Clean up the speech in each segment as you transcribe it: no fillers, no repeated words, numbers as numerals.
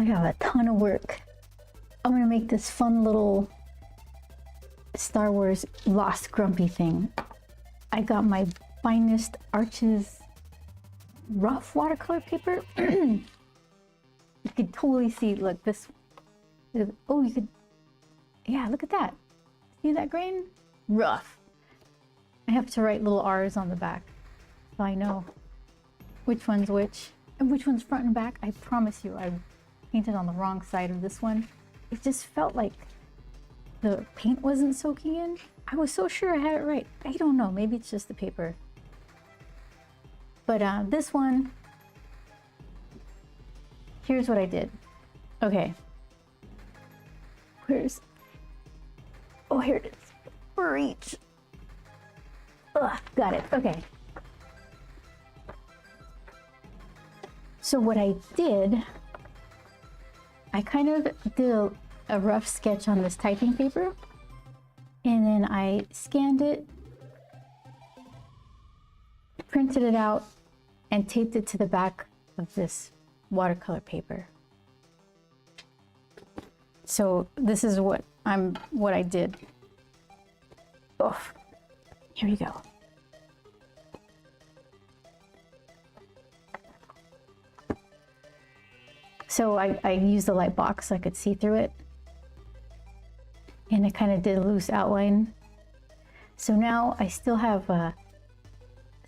have a ton of work. I'm gonna make this fun little Star Wars Lost Grumpy thing. I got my finest Arches rough watercolor paper. You could totally see, look, this, oh, you could, yeah, look at that. See that grain? Rough. I have to write little R's on the back so I know which one's which and which one's front and back. I promise you, I painted on the wrong side of this one. It just felt like the paint wasn't soaking in. I was so sure I had it right. I don't know, maybe it's just the paper. But this one, here's what I did. Okay. Where's, oh, here it is. For each. Ugh, got it, okay. So what I did, I kind of did a rough sketch on this typing paper, and then I scanned it, printed it out, and taped it to the back of this watercolor paper. So this is what I did. Oh, here we go. So I used the light box so I could see through it. And I kind of did a loose outline. So now I still have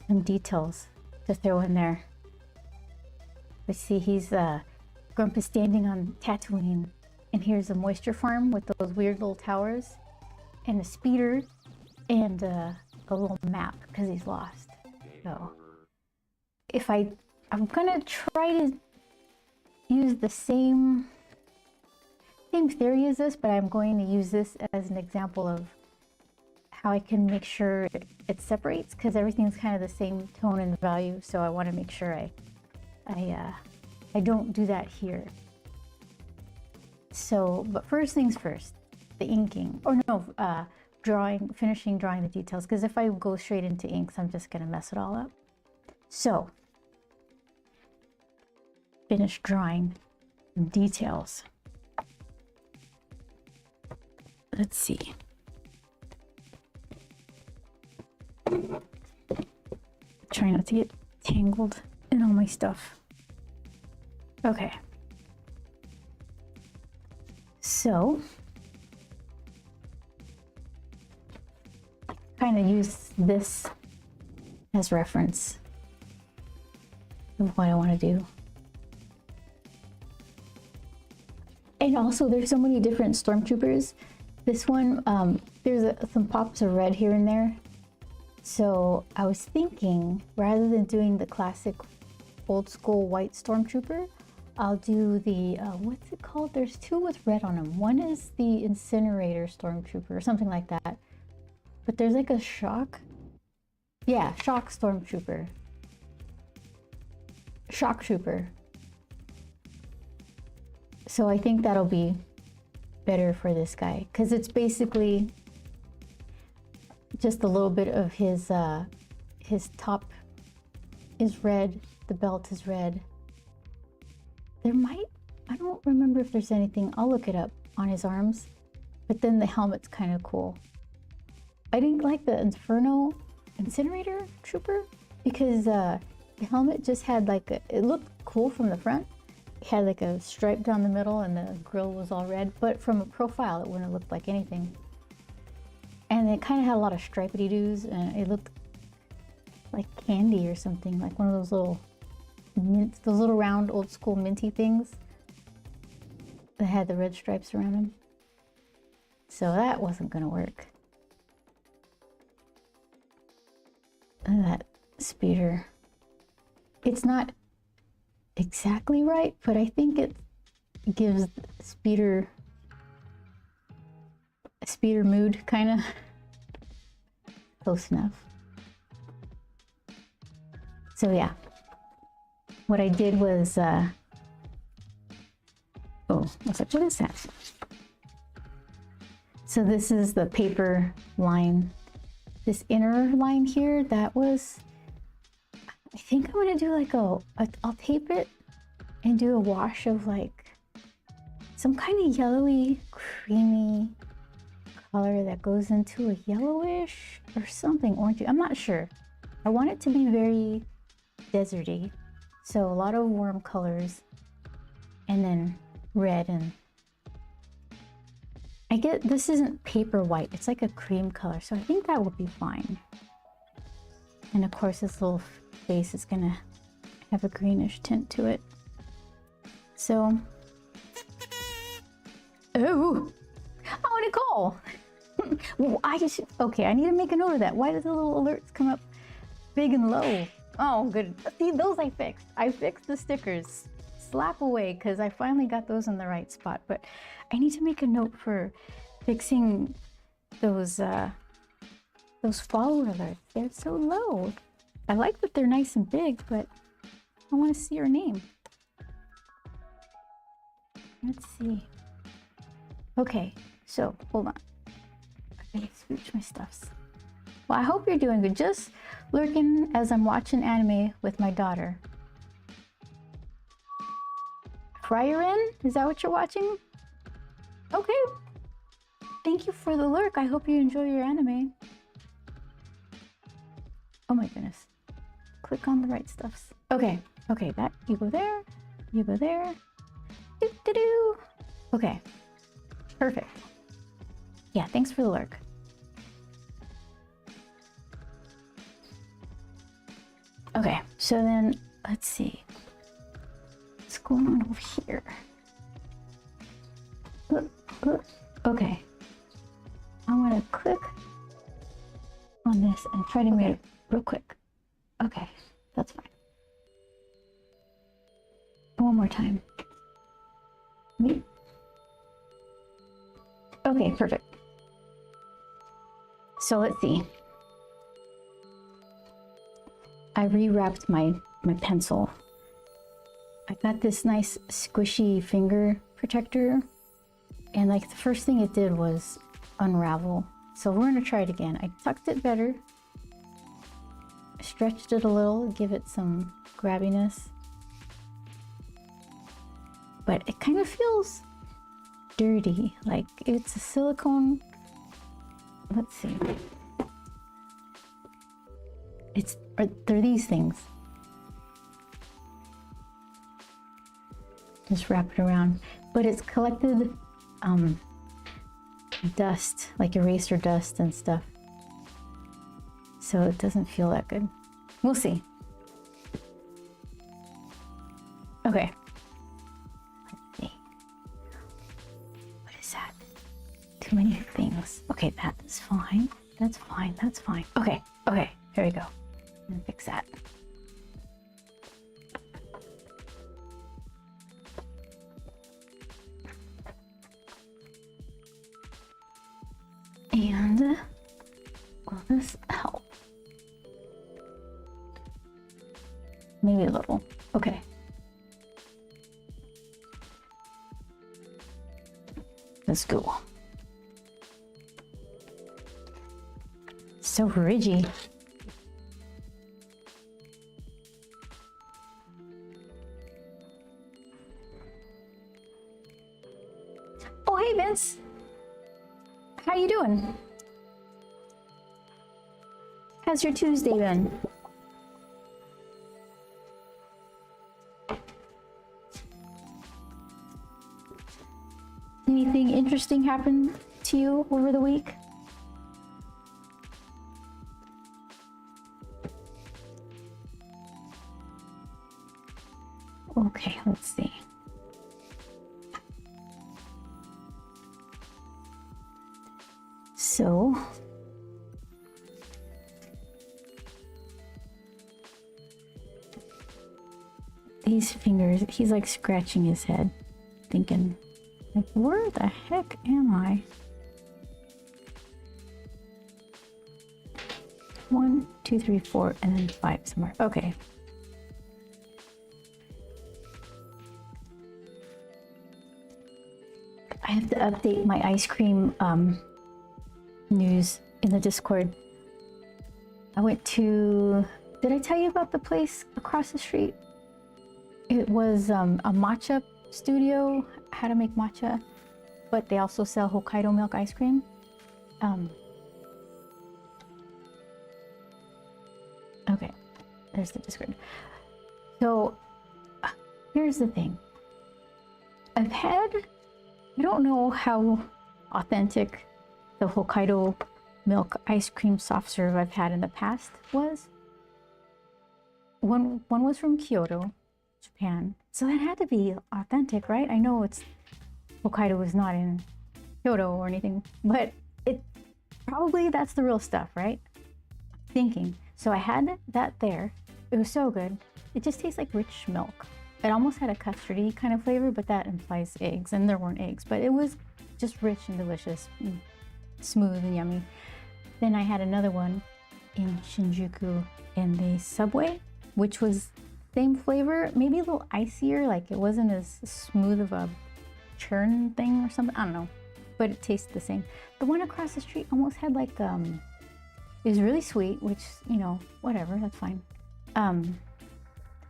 some details to throw in there. Let's see, Grump is standing on Tatooine. And here's a moisture farm with those weird little towers. And a speeder. And a little map because he's lost. So if I'm gonna try to use the same theory as this, but I'm going to use this as an example of how I can make sure it separates, because everything's kind of the same tone and value. So I want to make sure I don't do that here. So, but first things first, the inking, or no, finishing drawing the details, because if I go straight into inks, I'm just going to mess it all up. So, finish drawing details. Let's see. Try not to get tangled in all my stuff. Okay. So, kind of use this as reference of what I want to do. And also, there's so many different stormtroopers. This one, there's some pops of red here and there. So I was thinking, rather than doing the classic old school white stormtrooper, I'll do the, what's it called? There's two with red on them. One is the incinerator stormtrooper or something like that. But there's like a shock. Yeah, shock stormtrooper. Shock trooper. So I think that'll be better for this guy, because it's basically just a little bit of his top is red, the belt is red. I don't remember if there's anything, I'll look it up, on his arms, but then the helmet's kind of cool. I didn't like the incinerator trooper because the helmet just had like it looked cool from the front. It had like a stripe down the middle and the grill was all red, but from a profile it wouldn't have looked like anything. And it kind of had a lot of stripedy-doos, and it looked like candy or something, like one of those little those little round old school minty things that had the red stripes around them. So that wasn't gonna work. And that speeder, it's not exactly right, but I think it gives speeder mood, kind of. Close enough. So yeah, what I did was oh, what's up to this hat? So this is the paper line. This inner line here, that was, I think I'm gonna do like I'll tape it and do a wash of like some kind of yellowy, creamy color that goes into a yellowish or something orangey. I'm not sure. I want it to be very deserty. So a lot of warm colors and then red, and I get this isn't paper white, it's like a cream color, so I think that will be fine. And of course this little face is gonna have a greenish tint to it. So, oh Nicole! Well, okay, I need to make a note of that. Why do the little alerts come up big and low? Oh, good. See, those I fixed. I fixed the stickers. Slap away, because I finally got those in the right spot. But I need to make a note for fixing those follower alerts. They're so low. I like that they're nice and big, but I want to see your name. Let's see. Okay, so hold on. I gotta switch my stuffs. Well, I hope you're doing good. Just lurking as I'm watching anime with my daughter. Fryerin? Is that what you're watching? Okay. Thank you for the lurk. I hope you enjoy your anime. Oh my goodness. Click on the right stuffs. Okay. Okay, that you go there. You go there. Doo -doo -doo. Okay. Perfect. Yeah, thanks for the lurk. Okay, so then let's see. What's going on over here? Okay. I'm gonna click on this and try to make it real quick. Okay, that's fine. One more time. Okay, perfect. So let's see. I rewrapped my pencil. I got this nice squishy finger protector, and like the first thing it did was unravel. So we're gonna try it again. I tucked it better, stretched it a little, give it some grabbiness, but it kind of feels dirty, like it's a silicone. Let's see. They're these things. Just wrap it around, but it's collected dust, like eraser dust and stuff, so it doesn't feel that good. We'll see. Okay, let's see. What is that? Too many things. Okay, that's fine. That's fine. That's fine. Okay, okay, here we go. And fix that. And will this help? Maybe a little. Okay. Let's go. So ridgy. Oh, hey, Vince. How you doing? How's your Tuesday been? Anything interesting happen to you over the week? Okay, let's see. So, these fingers, he's like scratching his head, thinking, like, where the heck am I? 1, 2, 3, 4, and then 5 somewhere. Okay. I have to update my ice cream news in the Discord. I went to, did I tell you about the place across the street? It was a matcha studio how to make matcha, but they also sell Hokkaido milk ice cream. Okay, there's the description. So here's the thing. I don't know how authentic the Hokkaido milk ice cream soft serve I've had in the past was. One was from Kyoto, Japan. So that had to be authentic, right? I know Hokkaido is not in Kyoto or anything, but it probably that's the real stuff, right? I'm thinking. So I had that there. It was so good. It just tastes like rich milk. It almost had a custardy kind of flavor, but that implies eggs, and there weren't eggs, but it was just rich and delicious, and smooth and yummy. Then I had another one in Shinjuku in the subway, which was same flavor, maybe a little icier, like it wasn't as smooth of a churn thing or something, I don't know, but it tasted the same. The one across the street almost had like, it was really sweet, which, you know, whatever, that's fine.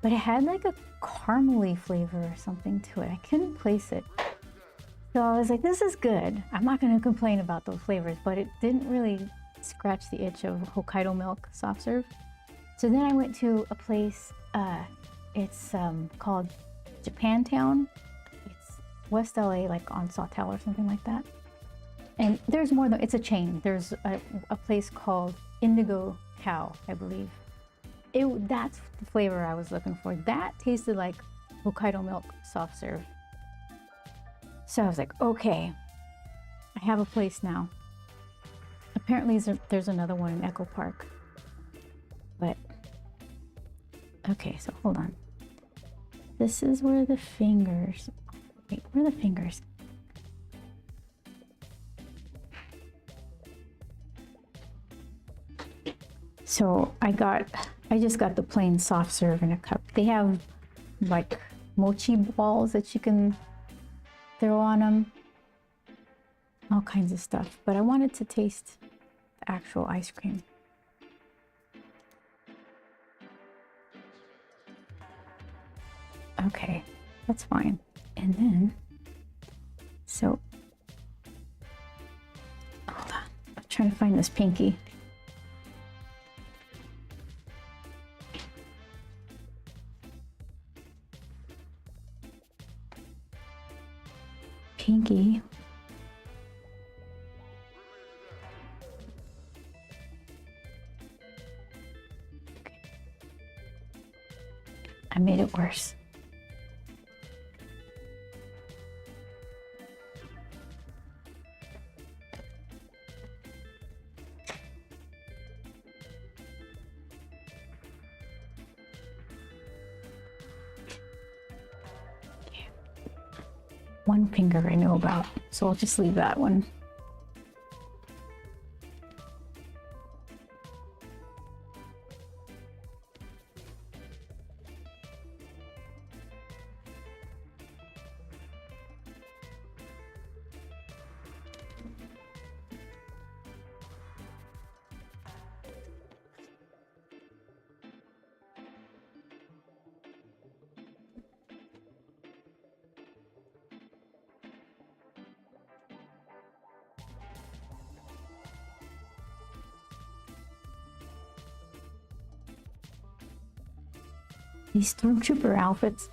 But it had like a caramely flavor or something to it. I couldn't place it. So I was like, this is good. I'm not gonna complain about those flavors, but it didn't really scratch the itch of Hokkaido milk soft serve. So then I went to a place, it's called Japantown. It's West LA, like on Sawtelle or something like that. And there's more than, it's a chain. There's a place called Indigo Cow, I believe. That's the flavor I was looking for. That tasted like Hokkaido milk soft serve. So I was like, okay, I have a place now. Apparently there's another one in Echo Park. But, okay, so hold on. This is where the fingers, wait, where are the fingers? So I just got the plain soft serve in a cup. They have like mochi balls that you can throw on them. All kinds of stuff. But I wanted to taste the actual ice cream. Okay, that's fine. And then, so, hold on. I'm trying to find this pinky. Pinky. Okay. I made it worse. One finger I know about, so I'll just leave that one. These stormtrooper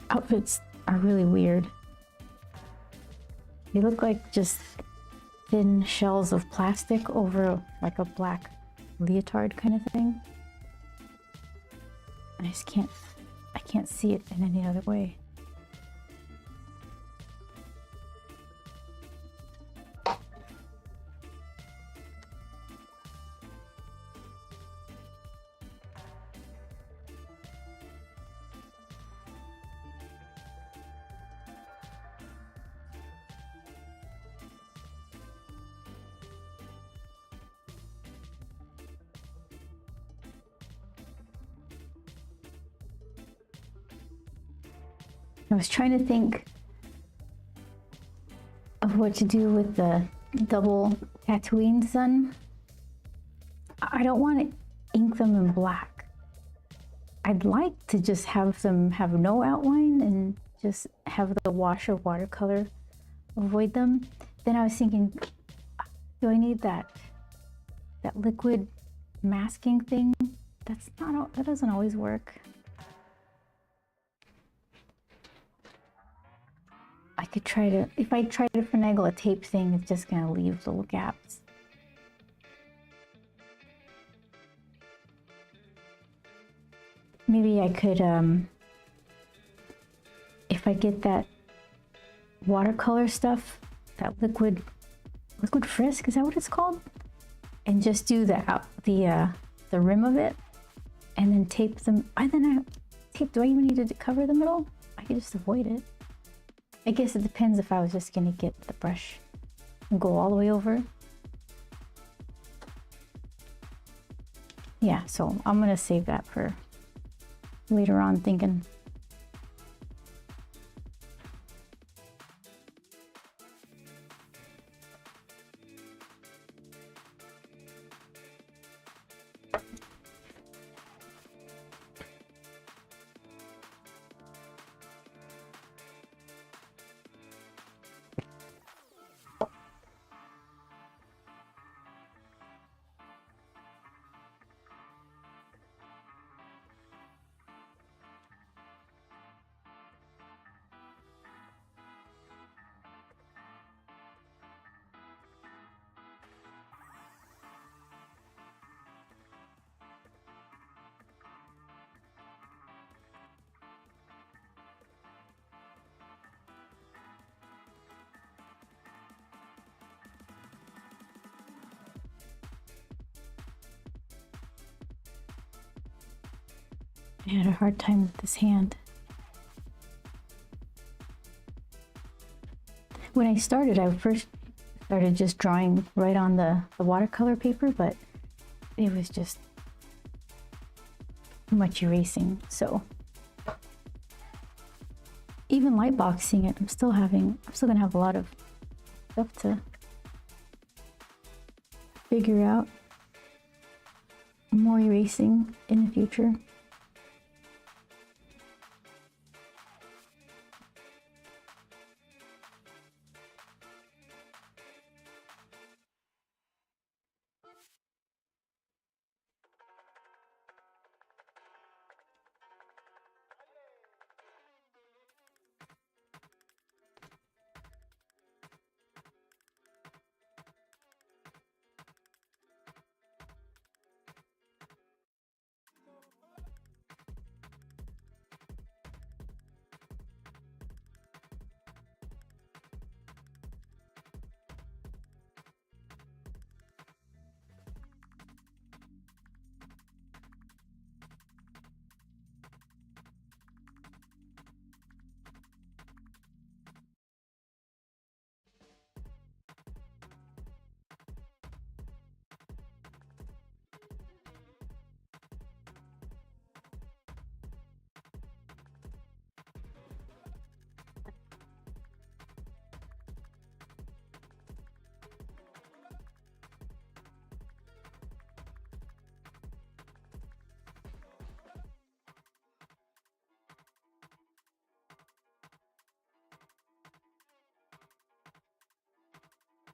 outfits are really weird. They look like just thin shells of plastic over like a black leotard kind of thing. I can't see it in any other way. I was trying to think of what to do with the double Tatooine sun. I don't want to ink them in black. I'd like to just have them have no outline and just have the wash or watercolor avoid them. Then I was thinking, do I need that liquid masking thing? That doesn't always work. I could try to, if I try to finagle a tape thing, it's just gonna leave little gaps. Maybe I could, if I get that watercolor stuff, that liquid frisk, is that what it's called? And just do the rim of it, and then tape them. Do I even need to cover the middle? I could just avoid it. I guess it depends if I was just gonna get the brush and go all the way over. Yeah, so I'm gonna save that for later on thinking. I had a hard time with this hand. When I started, I first started just drawing right on the watercolor paper, but it was just too much erasing. So even light boxing it, I'm still gonna have a lot of stuff to figure out. More erasing in the future.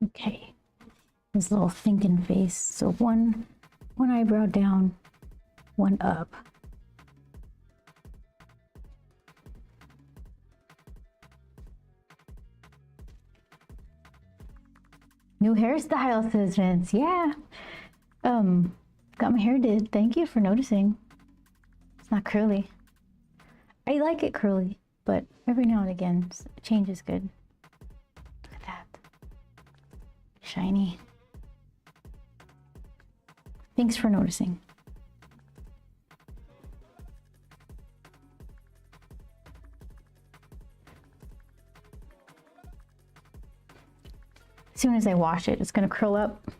Okay, his little thinking face. So one eyebrow down, one up. New hairstyle, says Vince. Yeah. Got my hair did. Thank you for noticing. It's not curly. I like it curly, but every now and again, a change is good. Look at that. Shiny. Thanks for noticing. As soon as I wash it, it's gonna curl up.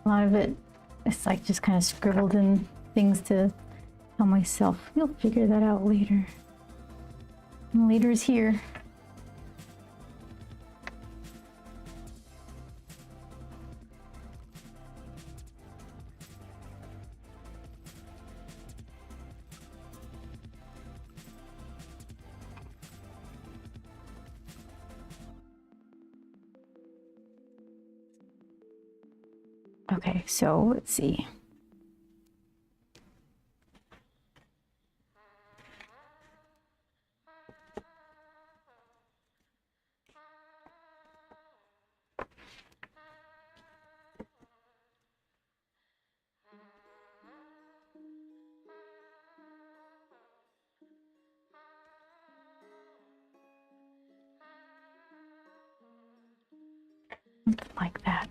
A lot of it, it's like just kind of scribbled in things to tell myself. You'll figure that out later. And later is here. Okay, so let's see. Something like that.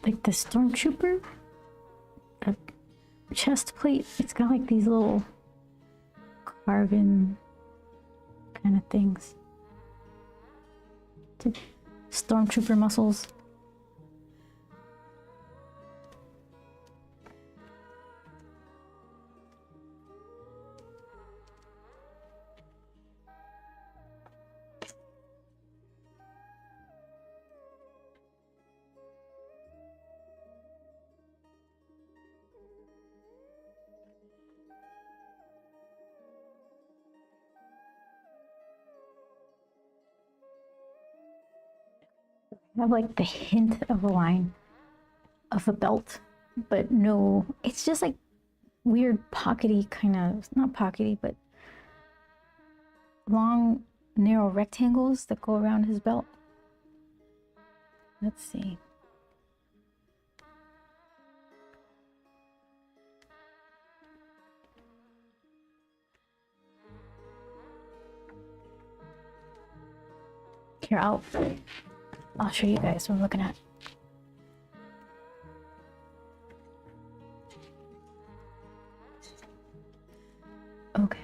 Like the stormtrooper, a chest plate. It's got like these little carven kind of things. Stormtrooper muscles. I have like the hint of a line of a belt, but no, it's just like weird pockety kind of, not pockety, but long, narrow rectangles that go around his belt. Let's see. Here, I'll show you guys what I'm looking at. Okay.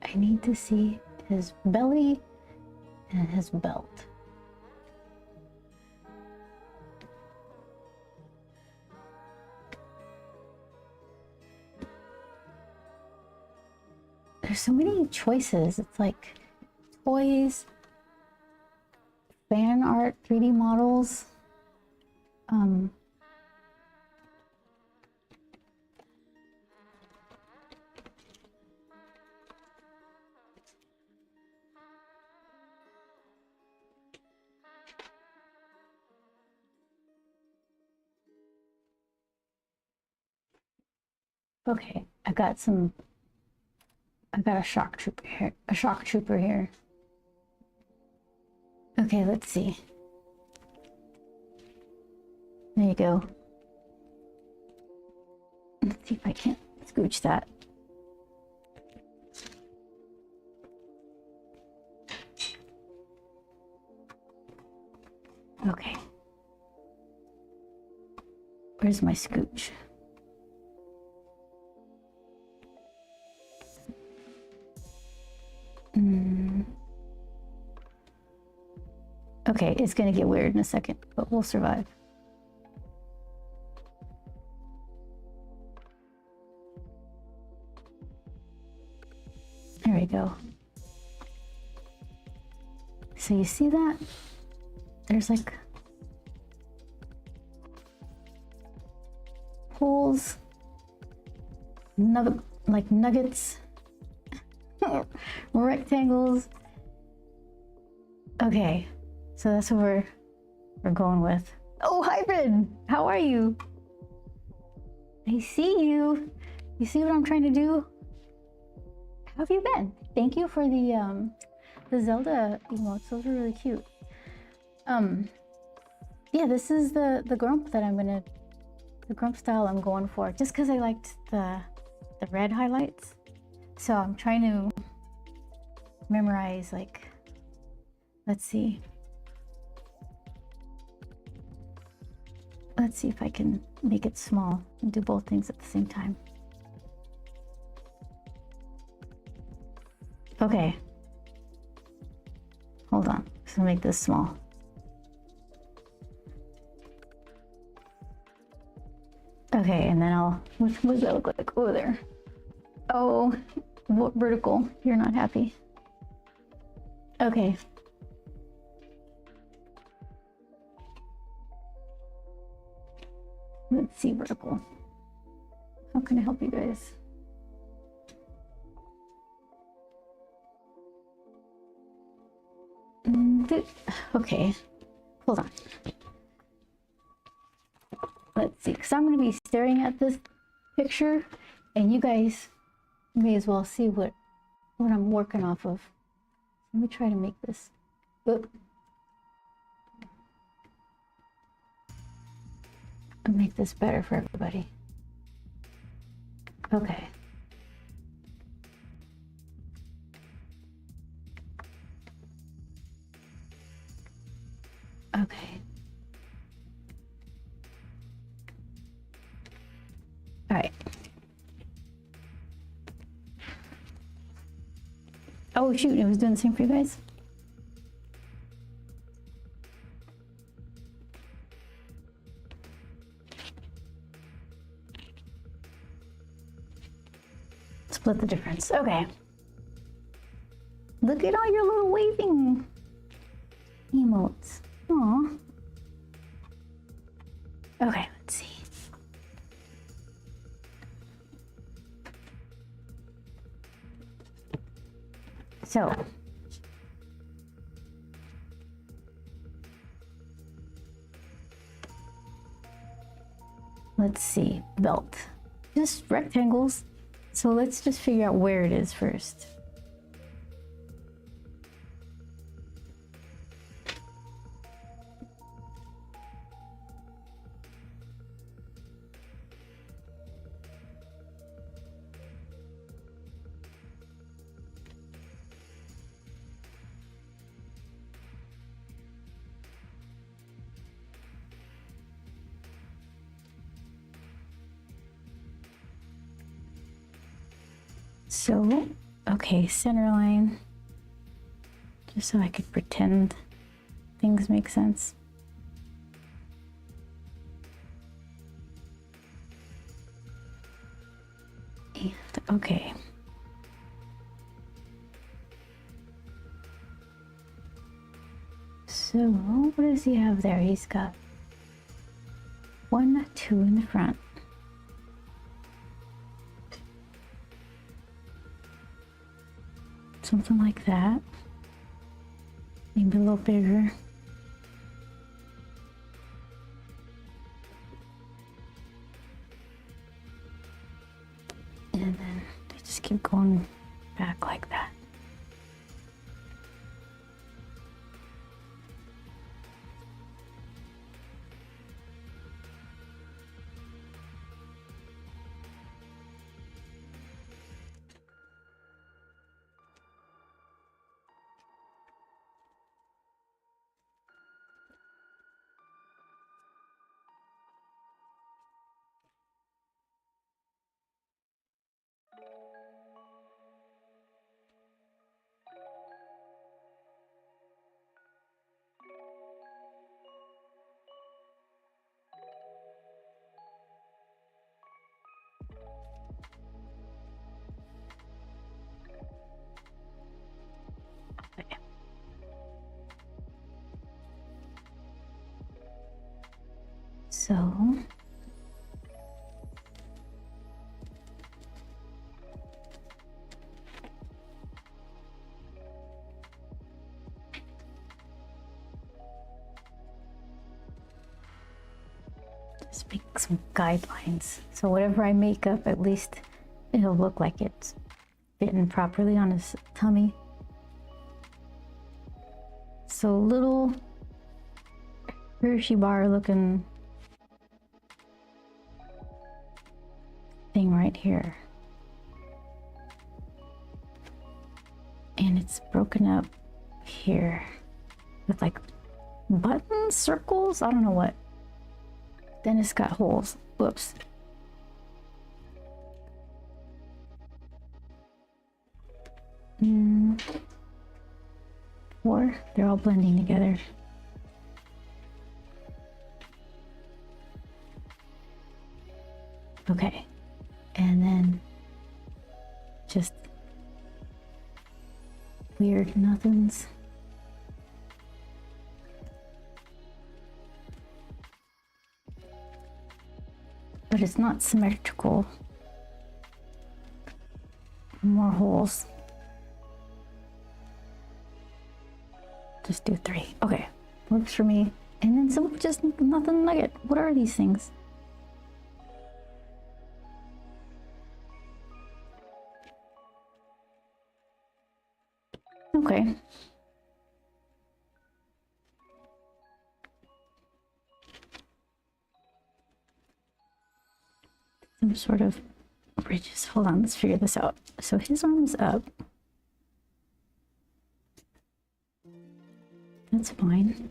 I need to see his belly and his belt. There's so many choices. It's like toys, fan art, 3D models. Okay, I got a shock trooper here. Okay, let's see. There you go. Let's see if I can't scooch that. Okay. Where's my scooch? Okay, it's gonna get weird in a second, but we'll survive. There we go. So you see that? There's like holes, like nuggets, rectangles. Okay, so that's what we're going with. Oh, Hybrid, how are you? I see you. You see what I'm trying to do? How have you been? Thank you for the Zelda emotes. Those are really cute. Yeah, this is the grump that the grump style I'm going for, just because I liked the red highlights. So I'm trying to memorize, like, let's see. Let's see if I can make it small and do both things at the same time. Okay. Hold on. So make this small. Okay, and then what does that look like over there? Oh, vertical. You're not happy. Okay. Let's see, vertical. How can I help you guys? Okay, hold on. Let's see, because I'm going to be staring at this picture, and you guys may as well see what I'm working off of. Let me try to make this. Oop. I'll make this better for everybody. Okay. Okay. All right. Oh shoot, it was doing the same for you guys. Split the difference. Okay. Look at all your little waving emotes. Aw. Okay, let's see. So, let's see, belt. Just rectangles. So let's just figure out where it is first. So, okay, center line, just so I could pretend things make sense. And, okay. So, what does he have there? He's got 1, 2 in the front. Something like that. Maybe a little bigger. And then I just keep going back like that. Okay. So just make some guidelines. So whatever I make up, at least it'll look like it's fitting properly on his tummy. So little Hershey bar looking thing right here. And it's broken up here with like buttons, circles, I don't know what. Then it's got holes. Whoops. Four. They're all blending together. Okay. And then just weird nothings. But it's not symmetrical. More holes. Just do 3. Okay, works for me. And then some just nothing nugget. What are these things? Okay. Some sort of bridges. Hold on, let's figure this out. So his arm is up. That's fine.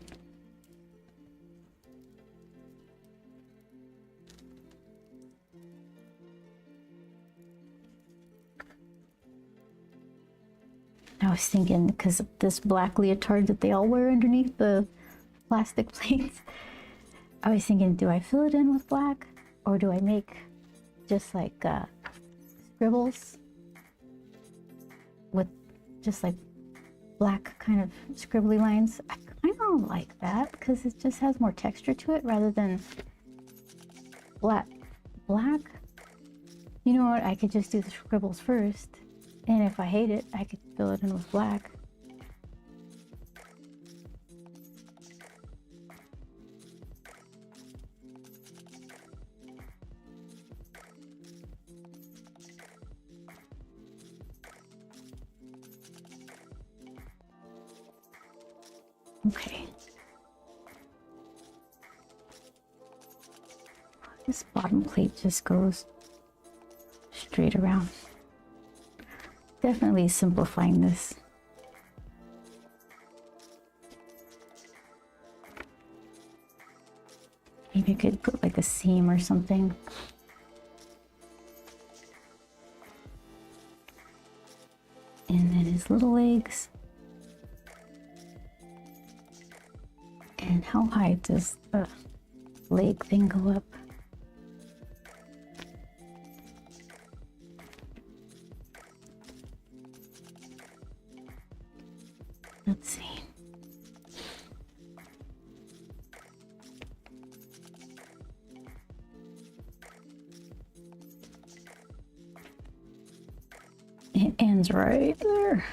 I was thinking, because of this black leotard that they all wear underneath the plastic plates, I was thinking, do I fill it in with black? Or do I make just like scribbles with just like black kind of scribbly lines? I kind of like that because it just has more texture to it rather than black. You know what? I could just do the scribbles first, and if I hate it, I could fill it in with black. Okay. This bottom plate just goes straight around. Definitely simplifying this. Maybe I could put like a seam or something. And then his little legs. And how high does the leg thing go up? Let's see. It ends right there.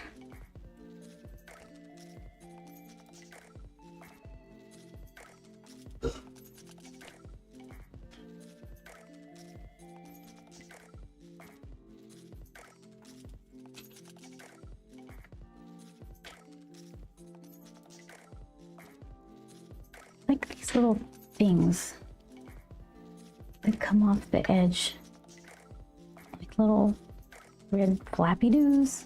Like these little things that come off the edge, like little red flappy doos.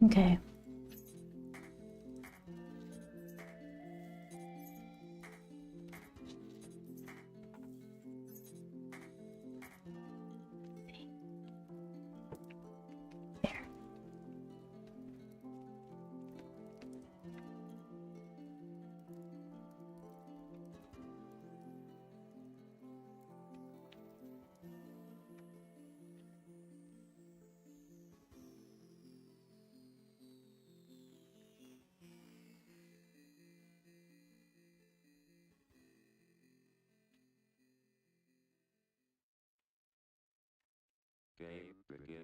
Okay. There. Game begin.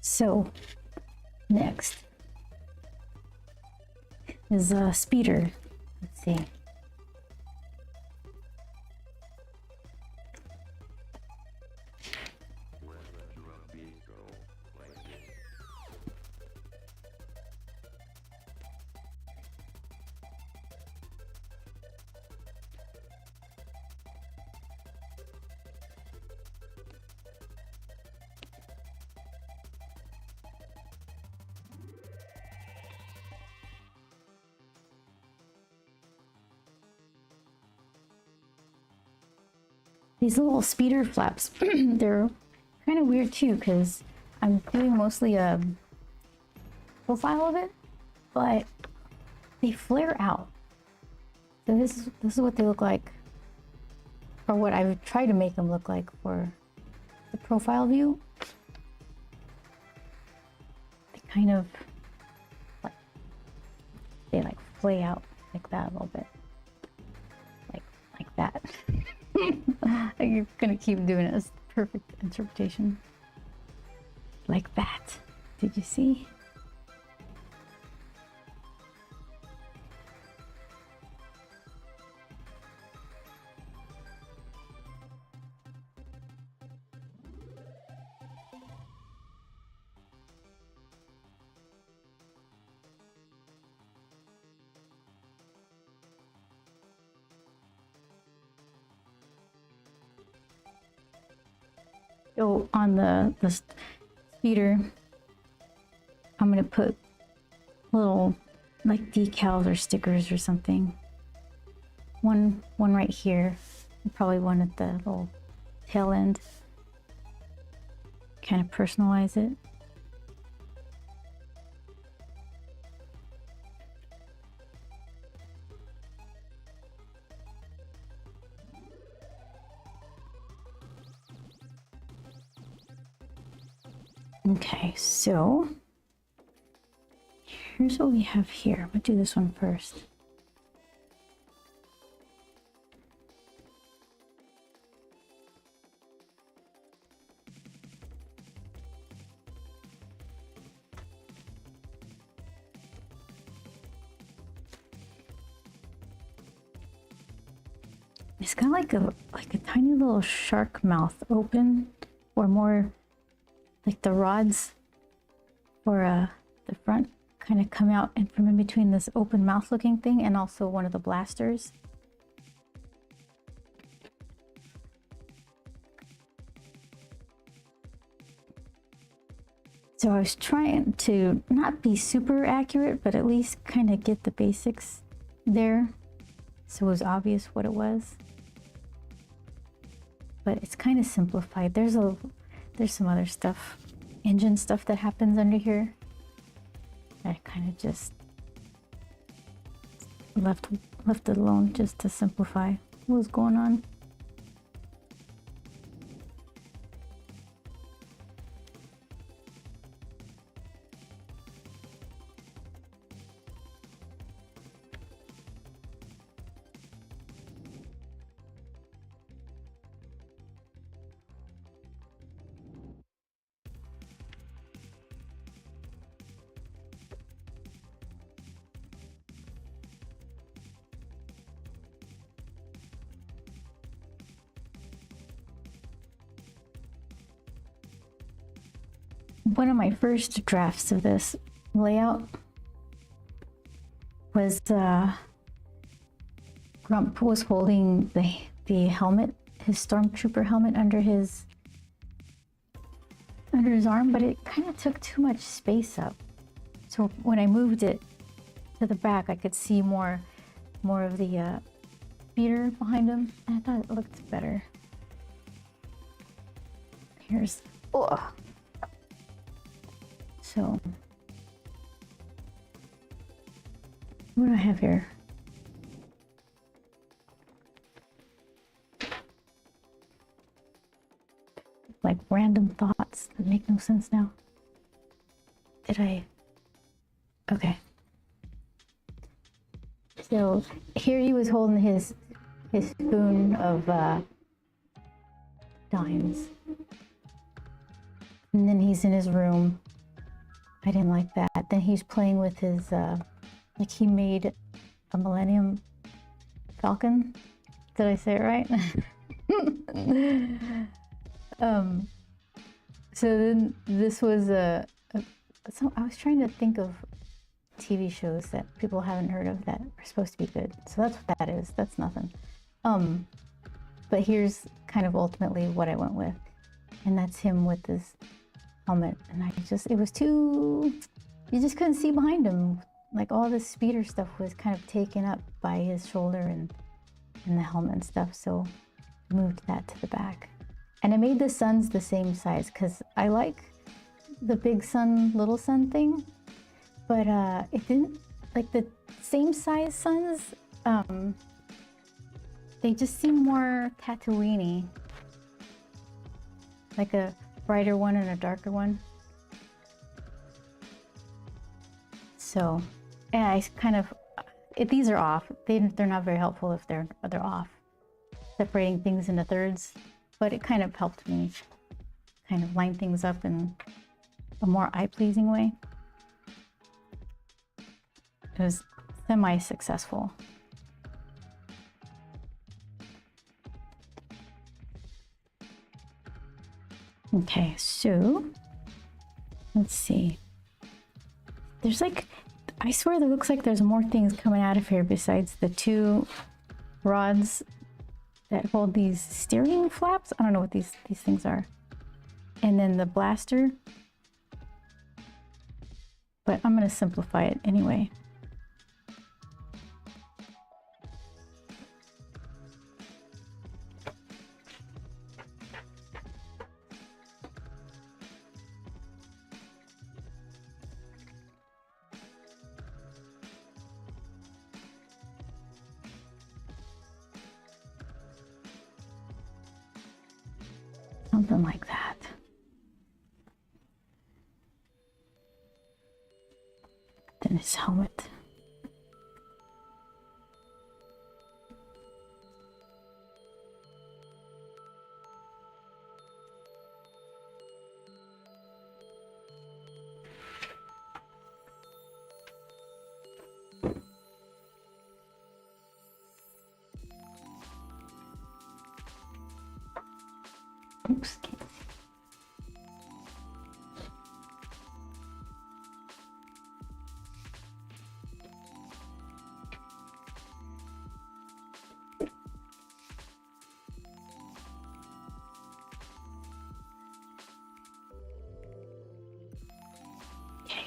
So next is a speeder. Let's see. These little speeder flaps, they're kind of weird too, because I'm doing mostly a profile of it, but they flare out. So this is what they look like, or what I would try to make them look like for the profile view. They kind of like flay out like that a little bit, like that. I'm gonna keep doing it as perfect interpretation. Like that. Did you see? So on the speeder, I'm gonna put little like decals or stickers or something. One right here, and probably one at the little tail end. Kind of personalize it. Okay, so here's what we have here. I'm gonna do this one first. It's got like a tiny little shark mouth open, or more like the rods for the front kind of come out and from in between this open mouth looking thing, and also one of the blasters. So I was trying to not be super accurate, but at least kind of get the basics there, so it was obvious what it was. But it's kind of simplified. There's some other stuff, engine stuff that happens under here. I kind of just left it alone just to simplify what was going on. One of my first drafts of this layout was Grump was holding the helmet, his stormtrooper helmet under his arm, but it kind of took too much space up. So when I moved it to the back, I could see more of the speeder behind him, and I thought it looked better. Here's so what do I have here? Like random thoughts that make no sense now. Okay. So here he was holding his spoon of dimes. And then he's in his room I didn't like that. Then he's playing with his, like he made a Millennium Falcon. Did I say it right? So then this was so I was trying to think of TV shows that people haven't heard of that are supposed to be good. So that's what that is. That's nothing. But here's kind of ultimately what I went with. And that's him with this helmet. And it was too, you just couldn't see behind him. Like all the speeder stuff was kind of taken up by his shoulder and the helmet and stuff. So I moved that to the back. And I made the suns the same size because I like the big sun, little sun thing. But it didn't, like the same size suns, they just seem more Tatooine-y. Like a brighter one and a darker one. So, yeah, I kind of, these are off. They're not very helpful if they're off. Separating things into thirds, but it kind of helped me kind of line things up in a more eye-pleasing way. It was semi-successful. Okay, so let's see. There's like, I swear that looks like there's more things coming out of here besides the two rods that hold these steering flaps. I don't know what these things are. And then the blaster. But I'm gonna simplify it anyway. Something like that. Then his helmet. Oops, can't see. Okay.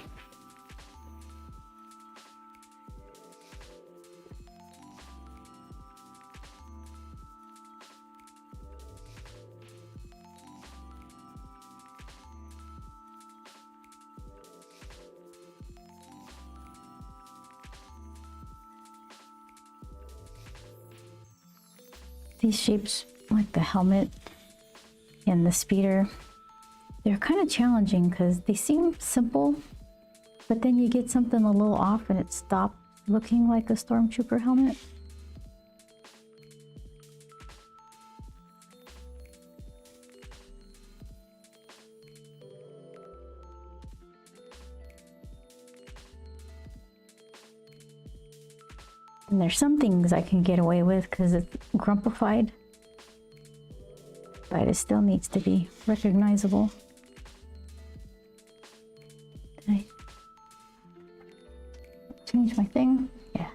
These shapes, like the helmet and the speeder, they're kind of challenging because they seem simple, but then you get something a little off and it stops looking like a stormtrooper helmet. And there's some things I can get away with because it's grumpified, but it still needs to be recognizable. Did I change my thing? Yeah.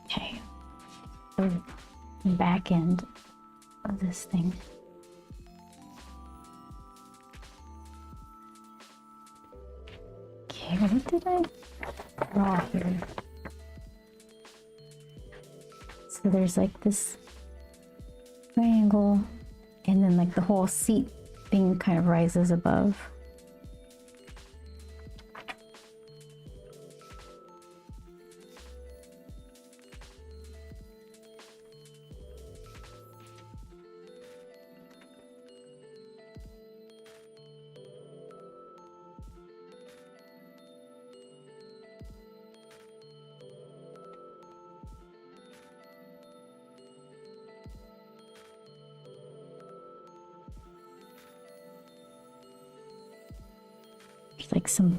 Okay, so the back end of this thing. Okay, what did I draw here? So there's like this triangle, and then like the whole seat thing kind of rises above. There's like some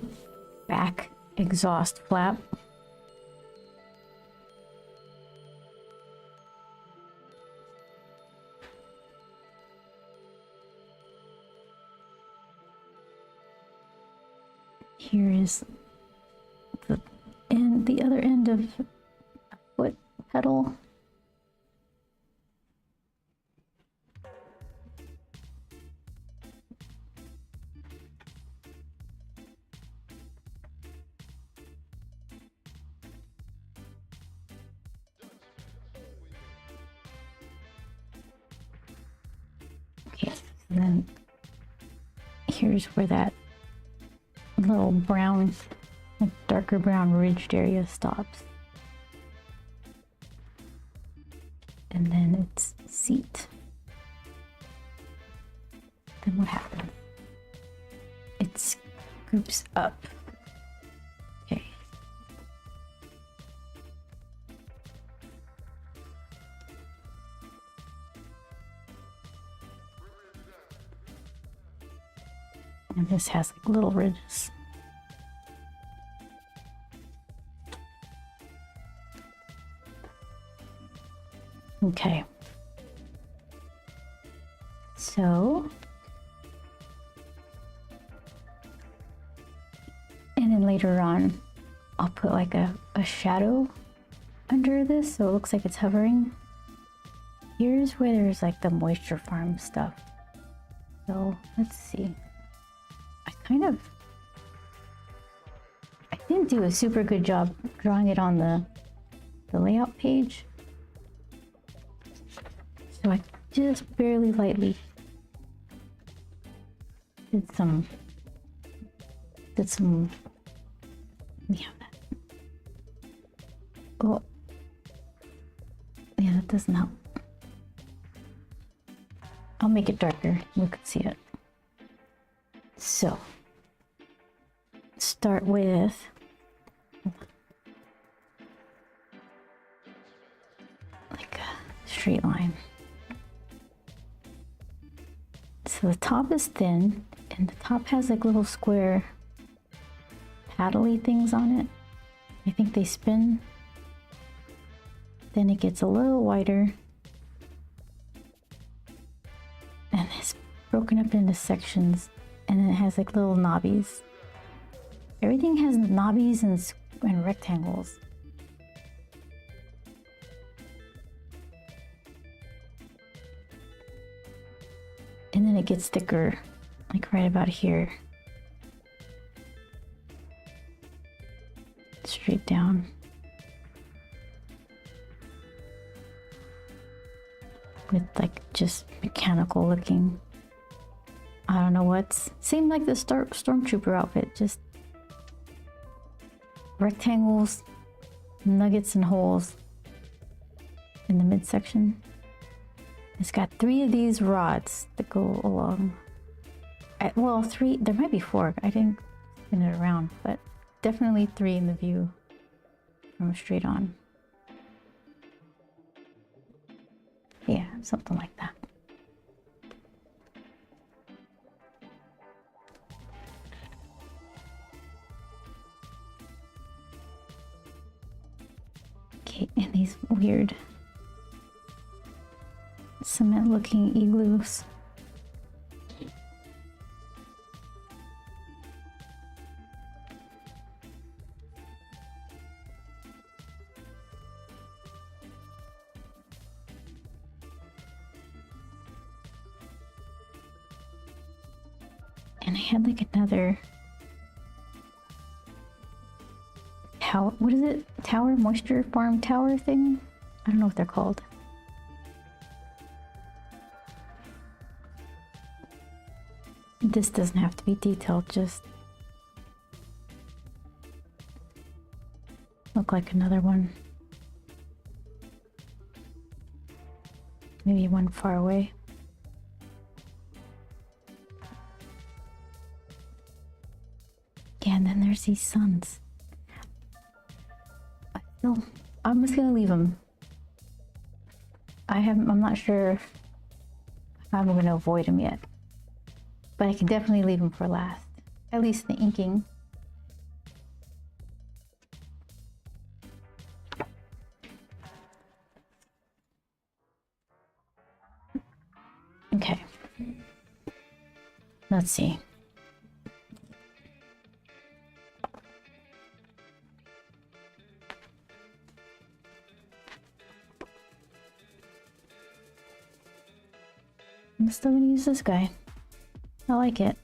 back exhaust flap. Here is the other end of a foot pedal. Okay, and then here's where that little brown, darker brown ridged area stops. And then it's seat. Then what happens? It scoops up. Okay. And this has like little ridges. Okay. So, and then later on, I'll put like a shadow under this so it looks like it's hovering. Here's where there's like the moisture farm stuff. So let's see. I didn't do a super good job drawing it on the layout page. So I just barely lightly did some, let me have that. Oh, yeah, that doesn't help. I'll make it darker, you can see it. So, start with like a straight line. So the top is thin, and the top has like little square paddly things on it. I think they spin. Then it gets a little wider, and it's broken up into sections, and then it has like little knobbies. Everything has knobbies and rectangles. And then it gets thicker, like right about here. Straight down. With like just mechanical looking, I don't know what's, seemed like the stormtrooper outfit, just rectangles, nuggets and holes in the midsection. It's got 3 of these rods that go along. Well, 3, there might be 4. I didn't spin it around, but definitely 3 in the view from straight on. Yeah, something like that. Okay, and these weird cement looking igloos. And I had like another tower, what is it? Tower, moisture farm tower thing? I don't know what they're called. This doesn't have to be detailed, just look like another one. Maybe one far away. Yeah, and then there's these suns. I'm just gonna leave them. I'm not sure if I'm gonna avoid them yet, but I can definitely leave them for last. At least the inking. Okay. Let's see. I'm still gonna use this guy. I like it.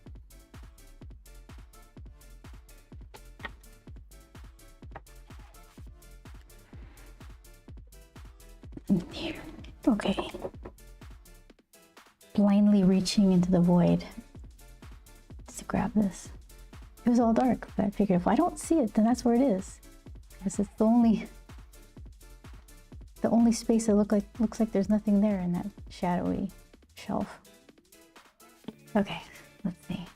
Here. Okay. Blindly reaching into the void just to grab this. It was all dark, but I figured if I don't see it, then that's where it is. Because it's the only space that looks like there's nothing there in that shadowy shelf. Okay, let's see.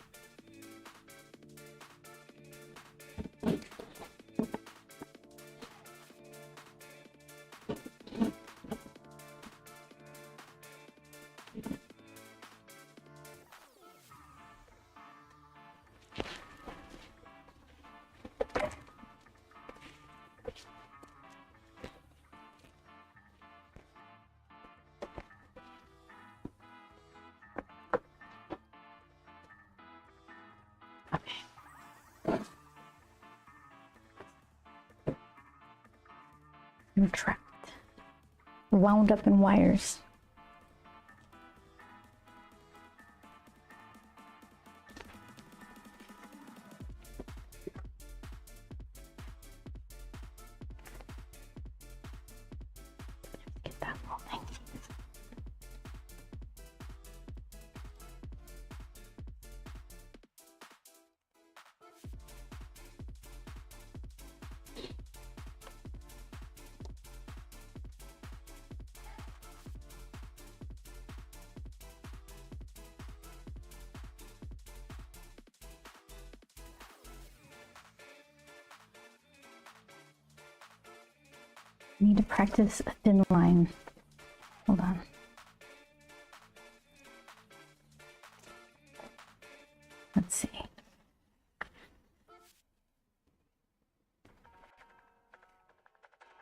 I'm trapped. Wound up in wires. Get that whole thing. I need to practice a thin line. Hold on. Let's see.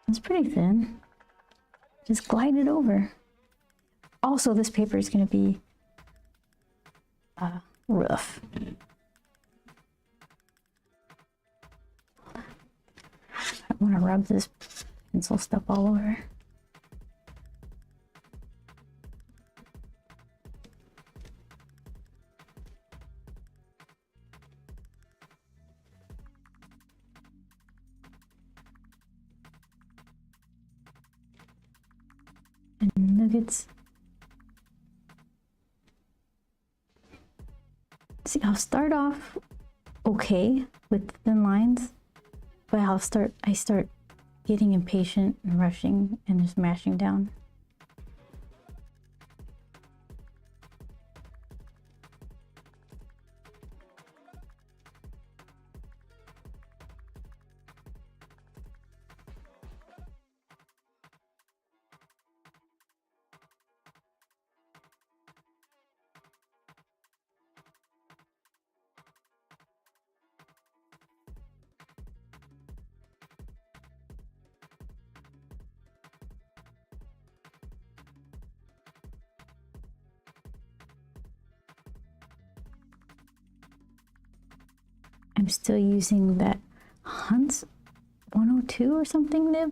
It's pretty thin. Just glide it over. Also, this paper is going to be rough. I don't want to rub this pencil stuff all over. And nuggets. See, I'll start off okay with thin lines, but I start getting impatient and rushing and just mashing down. I'm still using that Hunt's 102 or something nib.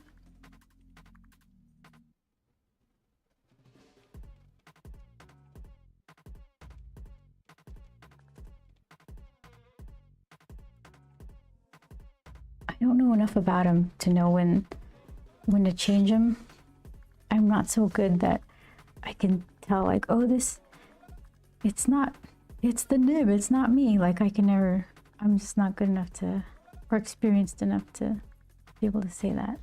I don't know enough about him to know when to change him. I'm not so good that I can tell like, oh, it's the nib, it's not me. Like I'm just not good enough to, or experienced enough to be able to say that.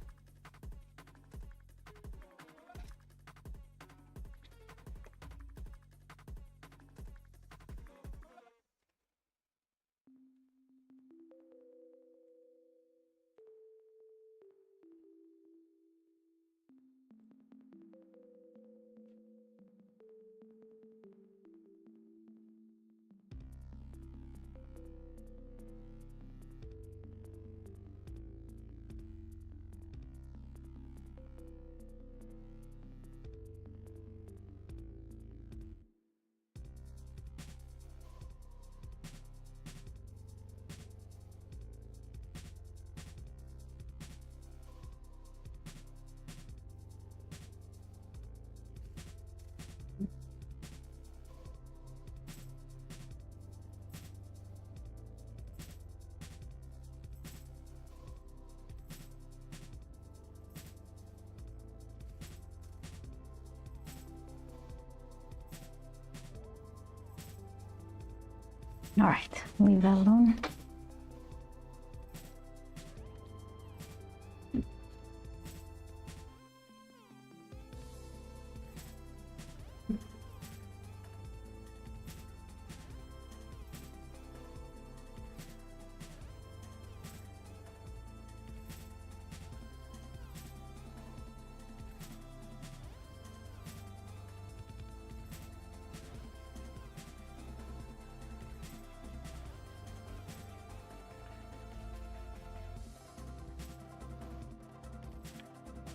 All right, leave that alone.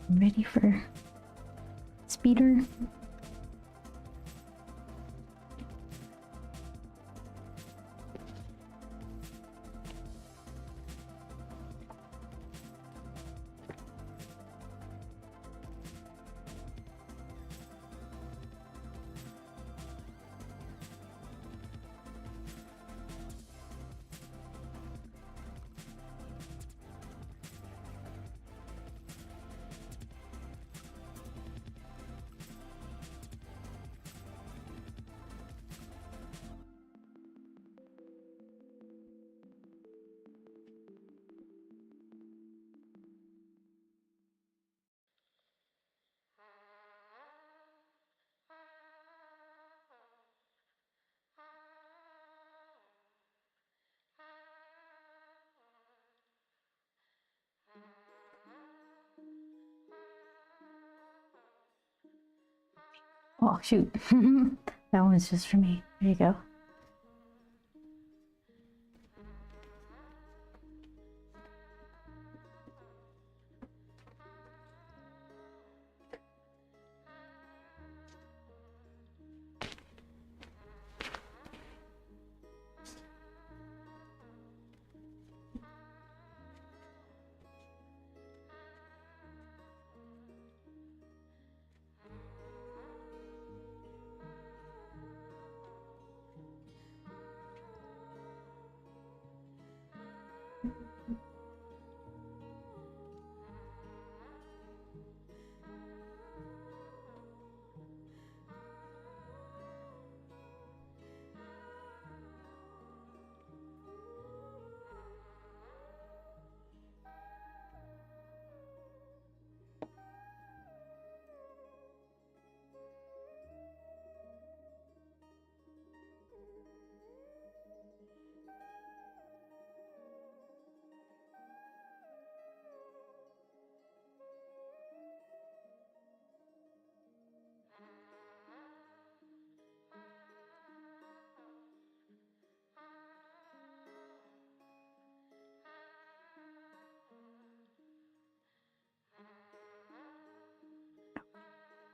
Ready for speeder. Oh, shoot. That one's just for me. There you go.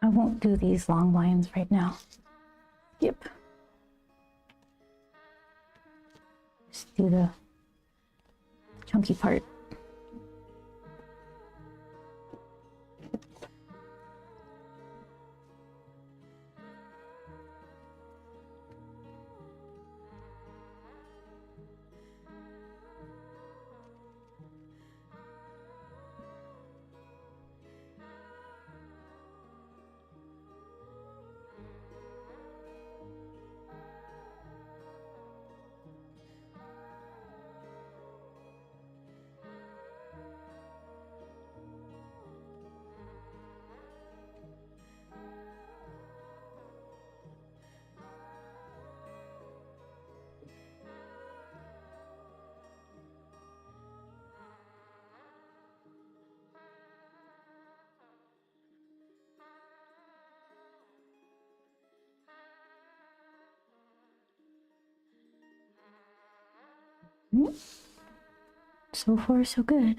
I won't do these long lines right now. Yep. Just do the chunky part. So far, so good.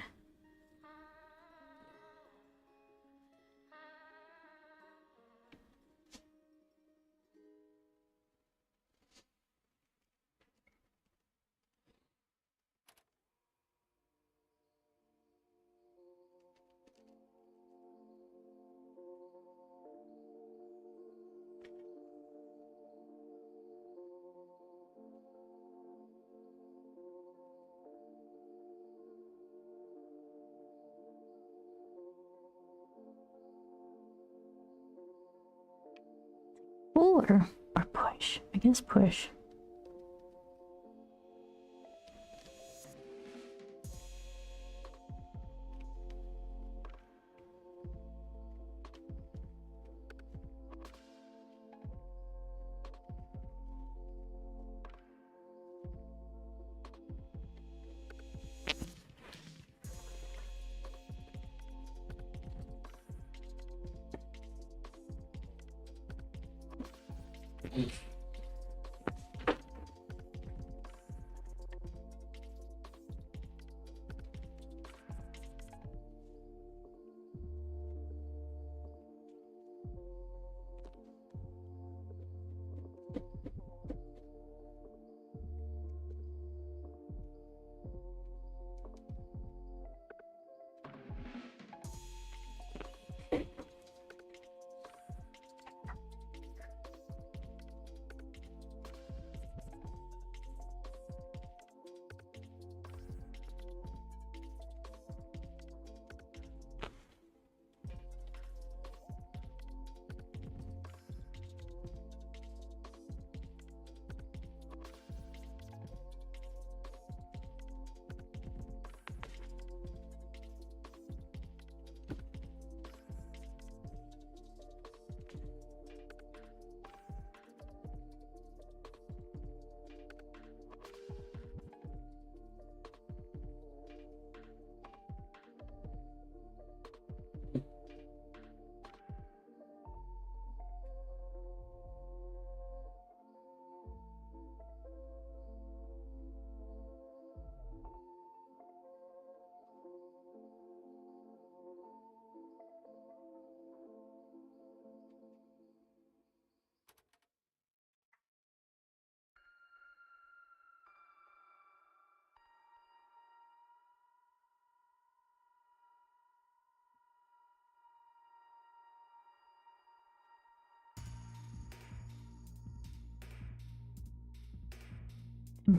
Pull or push? I guess push. I'm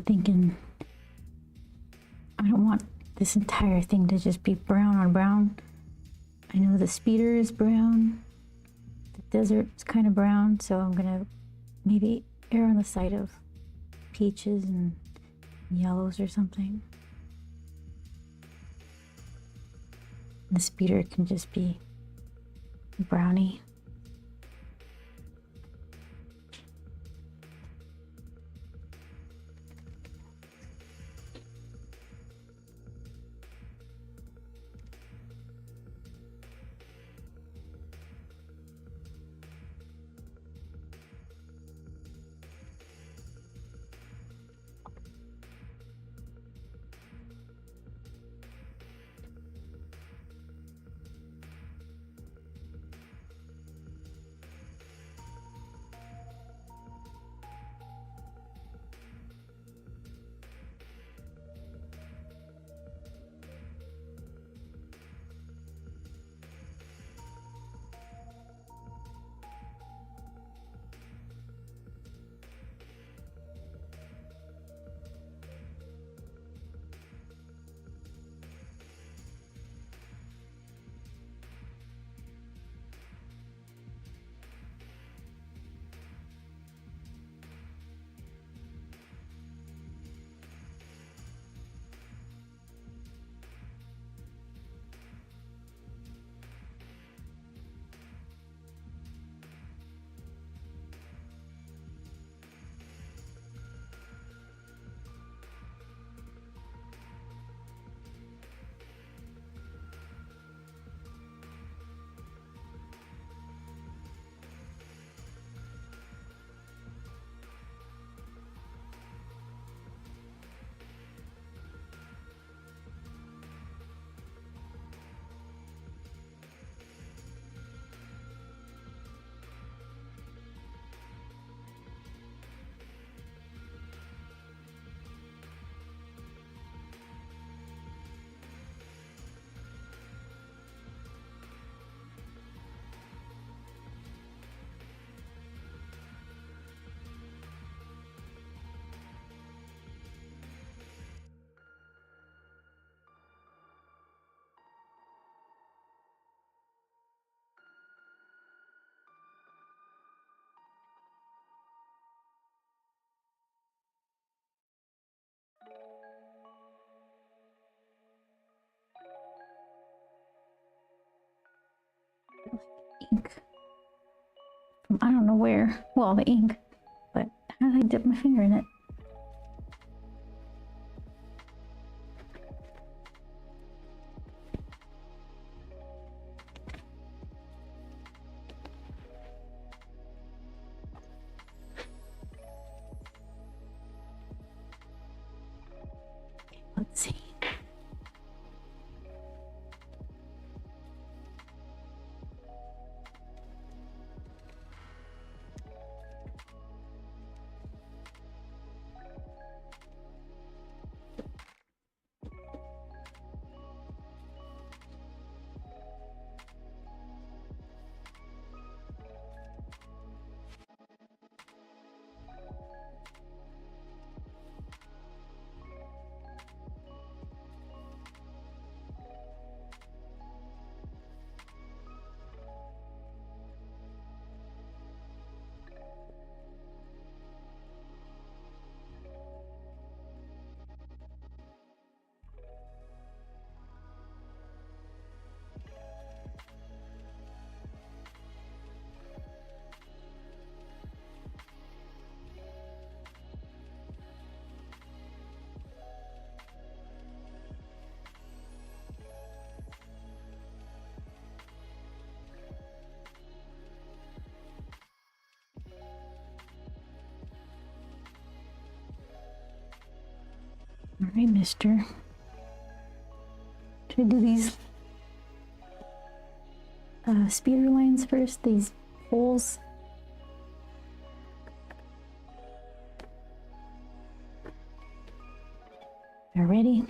thinking I don't want this entire thing to just be brown on brown. I know the speeder is brown, the desert is kind of brown, so I'm gonna maybe err on the side of peaches and yellows or something. The speeder can just be brownie. Ink from I don't know where. Well, the ink, but how did I dip my finger in it? See. All right, mister. Should I do these speeder lines first? These holes? They're ready.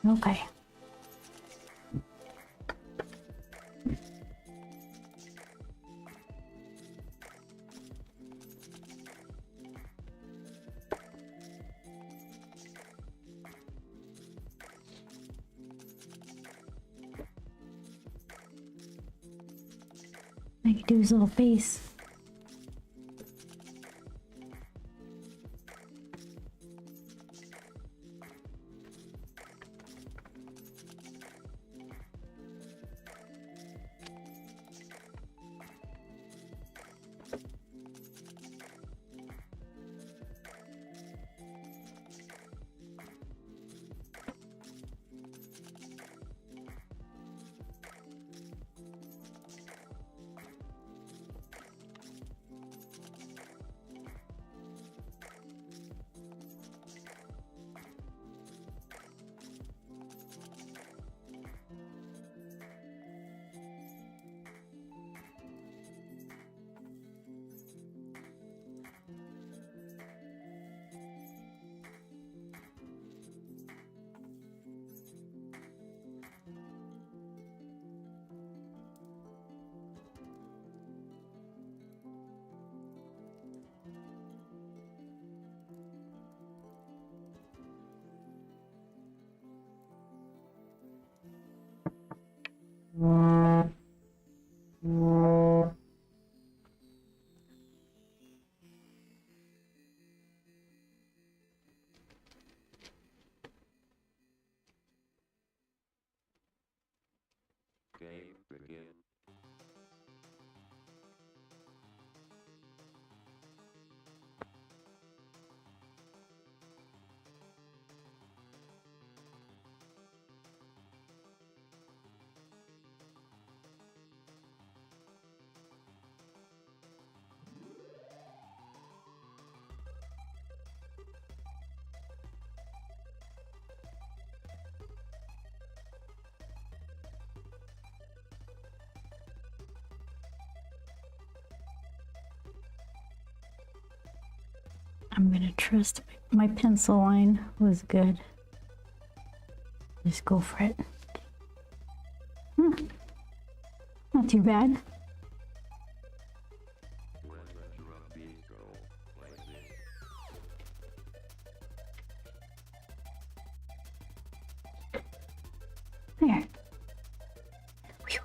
Okay. I could do his little face. I'm gonna trust my pencil line was good. Just go for it. Not too bad. There. Whew.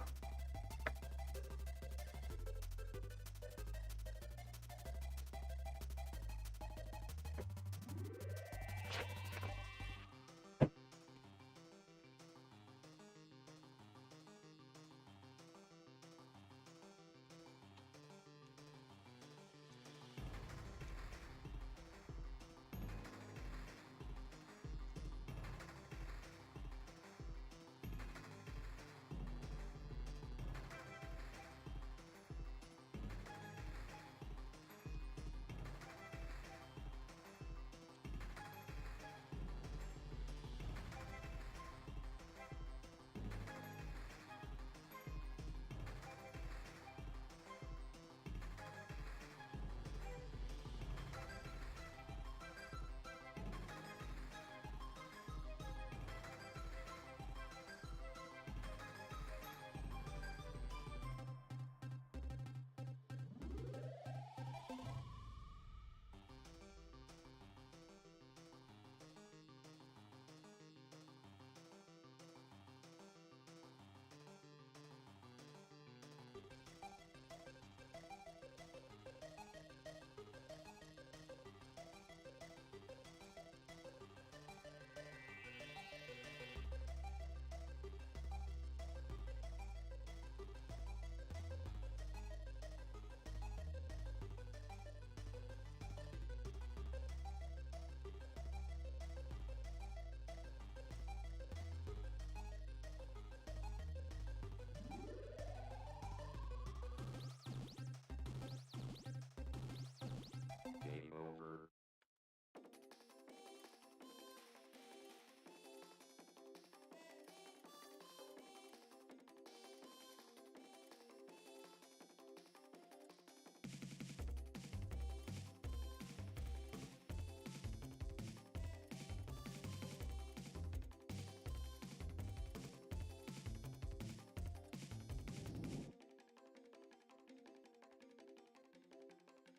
Game over.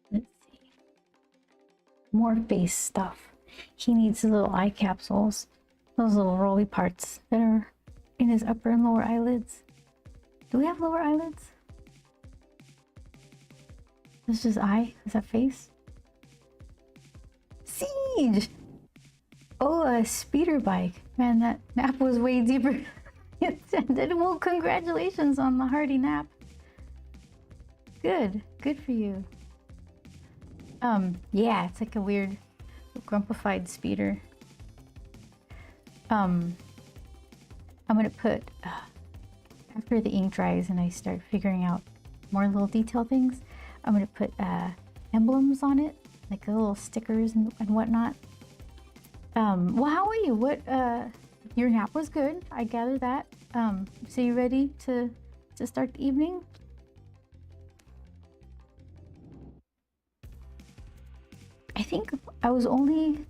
Let's see. More face stuff. He needs the little eye capsules. Those little rolly parts that are in his upper and lower eyelids. Do we have lower eyelids? This is eye? Is that face? Siege! Oh, a speeder bike. Man, that nap was way deeper than intended. Well, congratulations on the hearty nap. Good. Good for you. Yeah, it's like a weird grumpified speeder. I'm gonna put, after the ink dries and I start figuring out more little detail things, I'm gonna put emblems on it, like little stickers and whatnot. Well, how are you? What, your nap was good, I gather that. So you ready to start the evening? I think I was only,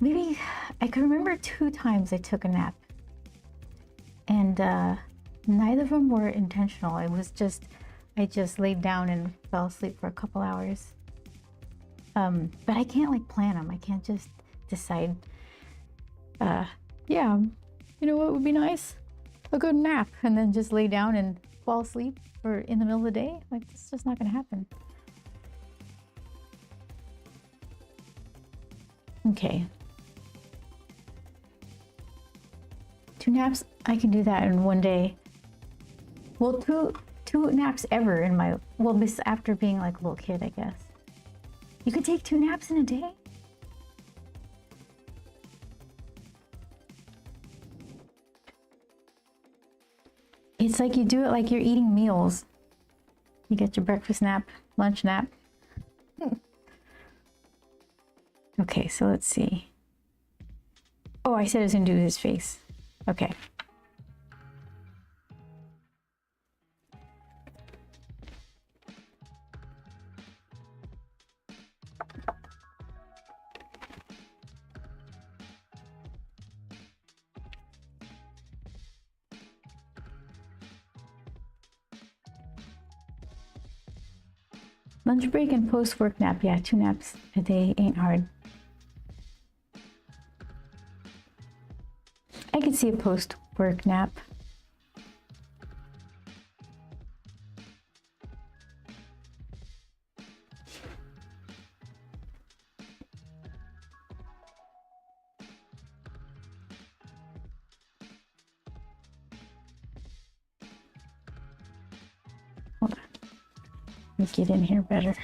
maybe, I can remember 2 times I took a nap. And neither of them were intentional. It was just, I just laid down and fell asleep for a couple hours. But I can't like plan them. I can't just decide, yeah, you know what would be nice? A good nap and then just lay down and fall asleep or in the middle of the day. Like, it's just not gonna happen. Okay. 2 naps, I can do that in one day. Well, two naps ever in my, well, this after being like a little kid, I guess. You could take 2 naps in a day? It's like you do it like you're eating meals. You get your breakfast nap, lunch nap. Okay, so let's see. Oh, I said I was gonna do his face. Okay. Lunch break and post-work nap. Yeah, 2 naps a day ain't hard. I could see a post-work nap. Hold on. Let me get in here better.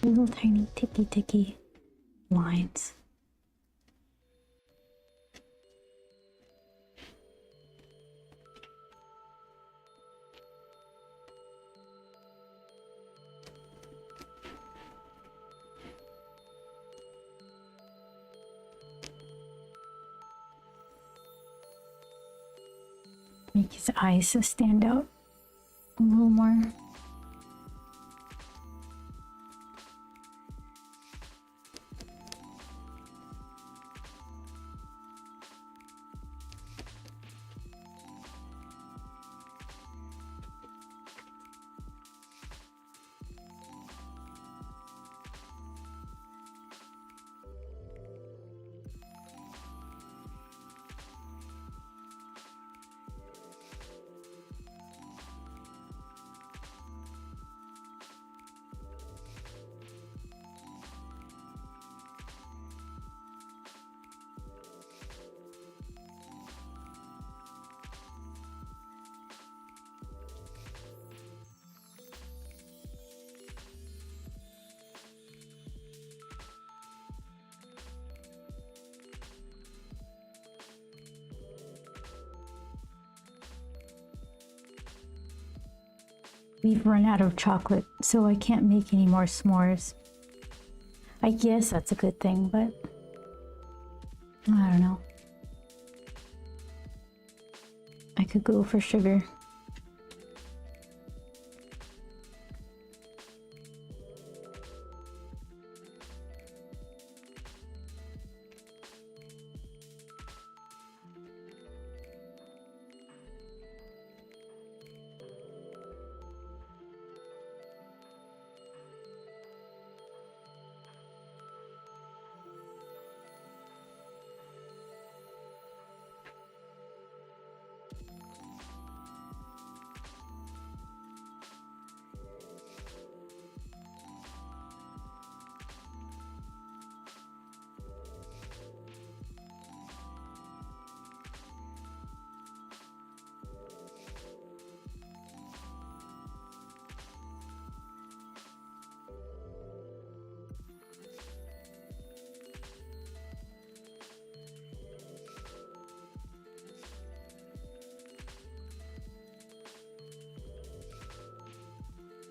Little tiny ticky lines. Make his eyes stand out a little more. We've run out of chocolate, so I can't make any more s'mores. I guess that's a good thing, but I don't know. I could go for sugar.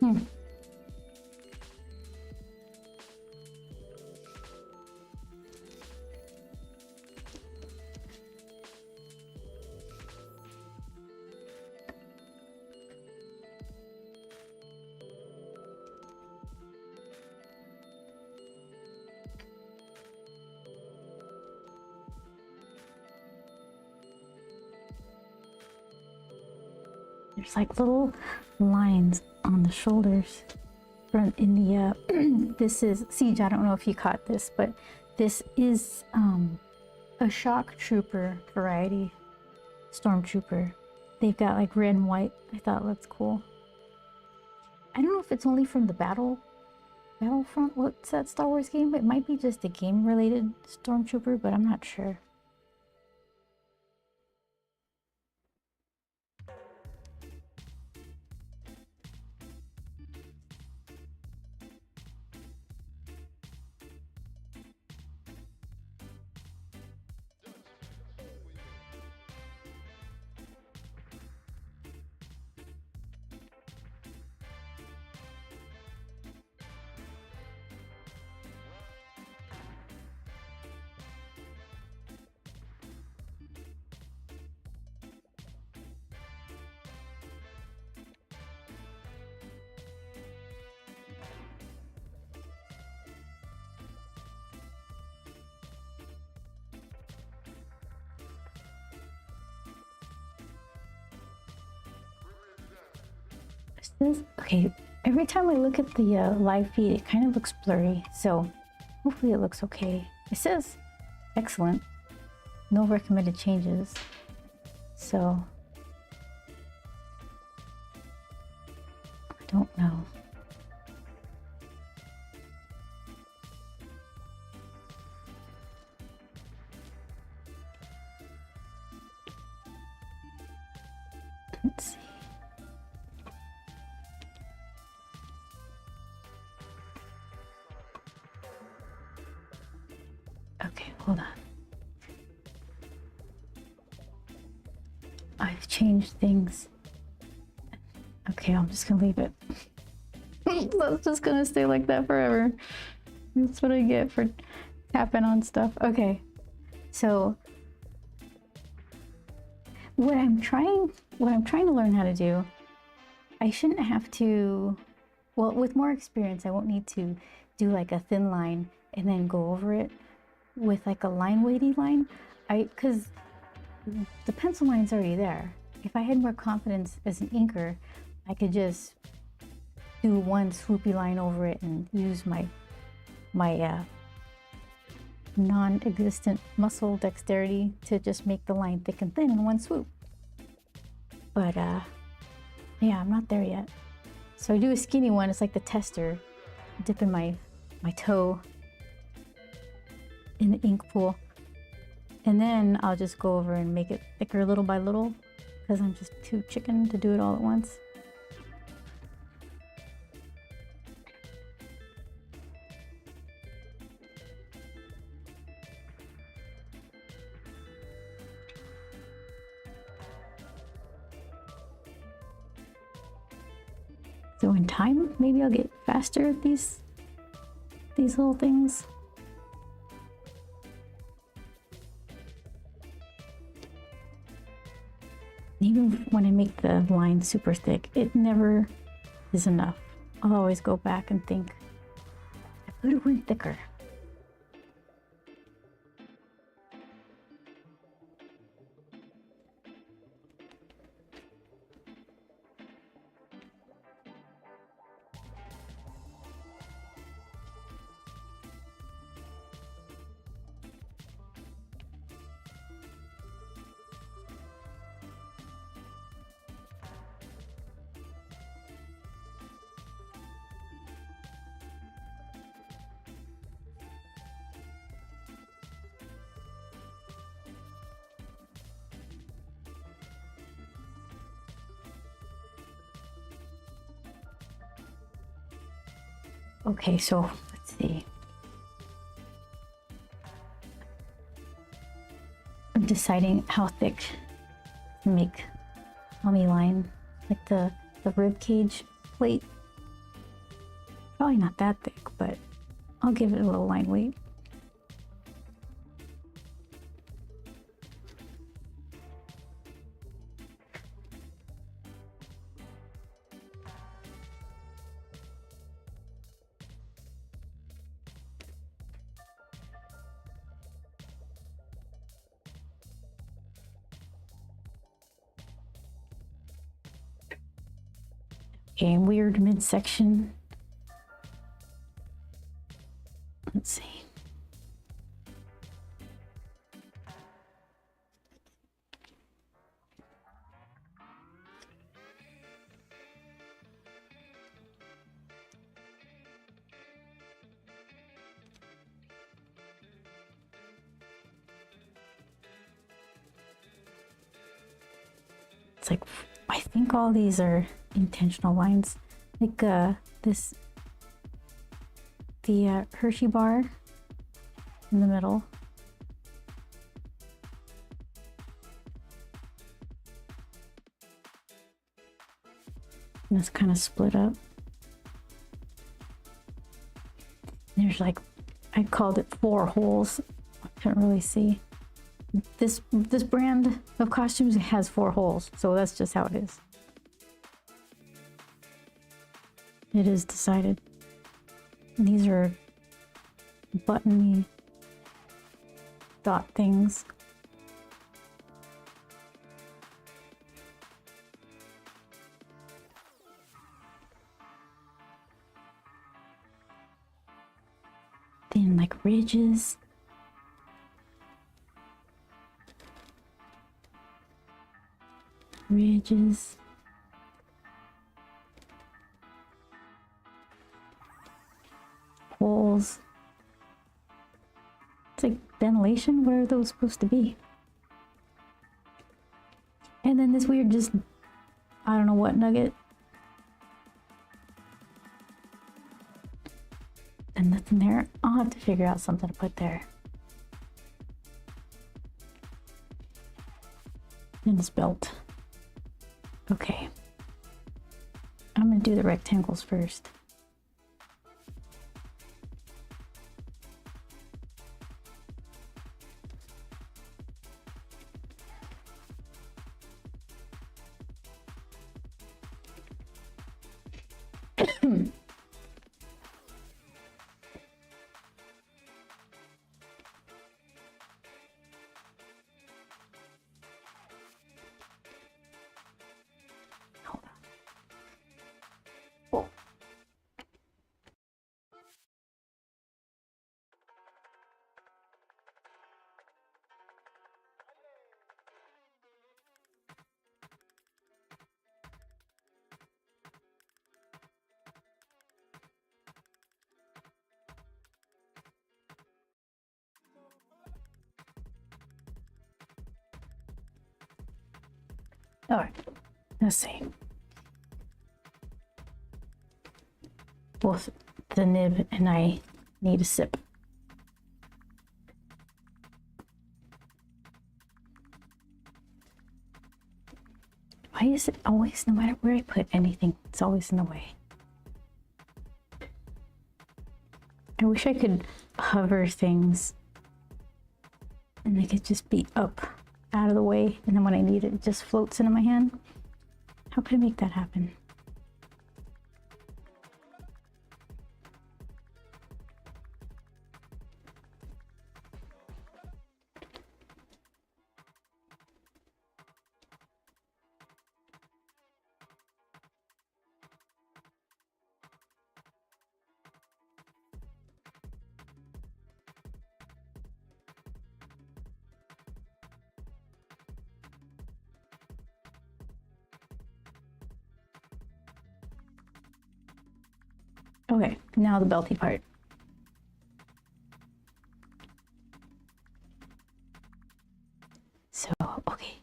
Hmm. There's like little lines on the shoulders. From in the this is Siege. I don't know if you caught this, but this is a shock trooper variety stormtrooper. They've got like red and white. I thought that's cool. I don't know if it's only from the Battlefront. What's that Star Wars game? It might be just a game related stormtrooper, but I'm not sure. Okay, every time I look at the live feed, it kind of looks blurry, so hopefully it looks okay. It says excellent, no recommended changes, so I don't know. Let's see. Okay, hold on. I've changed things. Okay, I'm just gonna leave it. That's just gonna stay like that forever. That's what I get for tapping on stuff. Okay, so what I'm trying to learn how to do, I shouldn't have to. Well, with more experience, I won't need to do like a thin line and then go over it with like a line weighty line. Because the pencil line's already there. If I had more confidence as an inker, I could just do one swoopy line over it and use my non-existent muscle dexterity to just make the line thick and thin in one swoop. But yeah, I'm not there yet. So I do a skinny one. It's like the tester, dipping my toe in the ink pool, and then I'll just go over and make it thicker little by little because I'm just too chicken to do it all at once. So in time, maybe I'll get faster at these little things. Even when I make the line super thick, it never is enough. I'll always go back and think, I could have went thicker. Okay, so let's see. I'm deciding how thick to make tummy line, like the rib cage plate. Probably not that thick, but I'll give it a little line weight. A weird midsection. Let's see. It's like, I think all these are intentional lines. Like this, the Hershey bar in the middle. And it's kind of split up. There's like, I called it 4 holes. I couldn't really see. This brand of costumes has 4 holes, so that's just how it is. It is decided. These are buttony dot things. Then like ridges. Ridges. Holes. It's like ventilation. What are those supposed to be? And then this weird just, I don't know what nugget. And nothing there. I'll have to figure out something to put there. And it's built. Okay. I'm gonna do the rectangles first. Hold on. Oh. All right, let's see. Both the nib and I need a sip. Why is it always, no matter where I put anything, it's always in the way? I wish I could hover things and they could just be up out of the way, and then when I need it, it just floats into my hand. How can I make that happen? Okay, now the belty part. So, okay.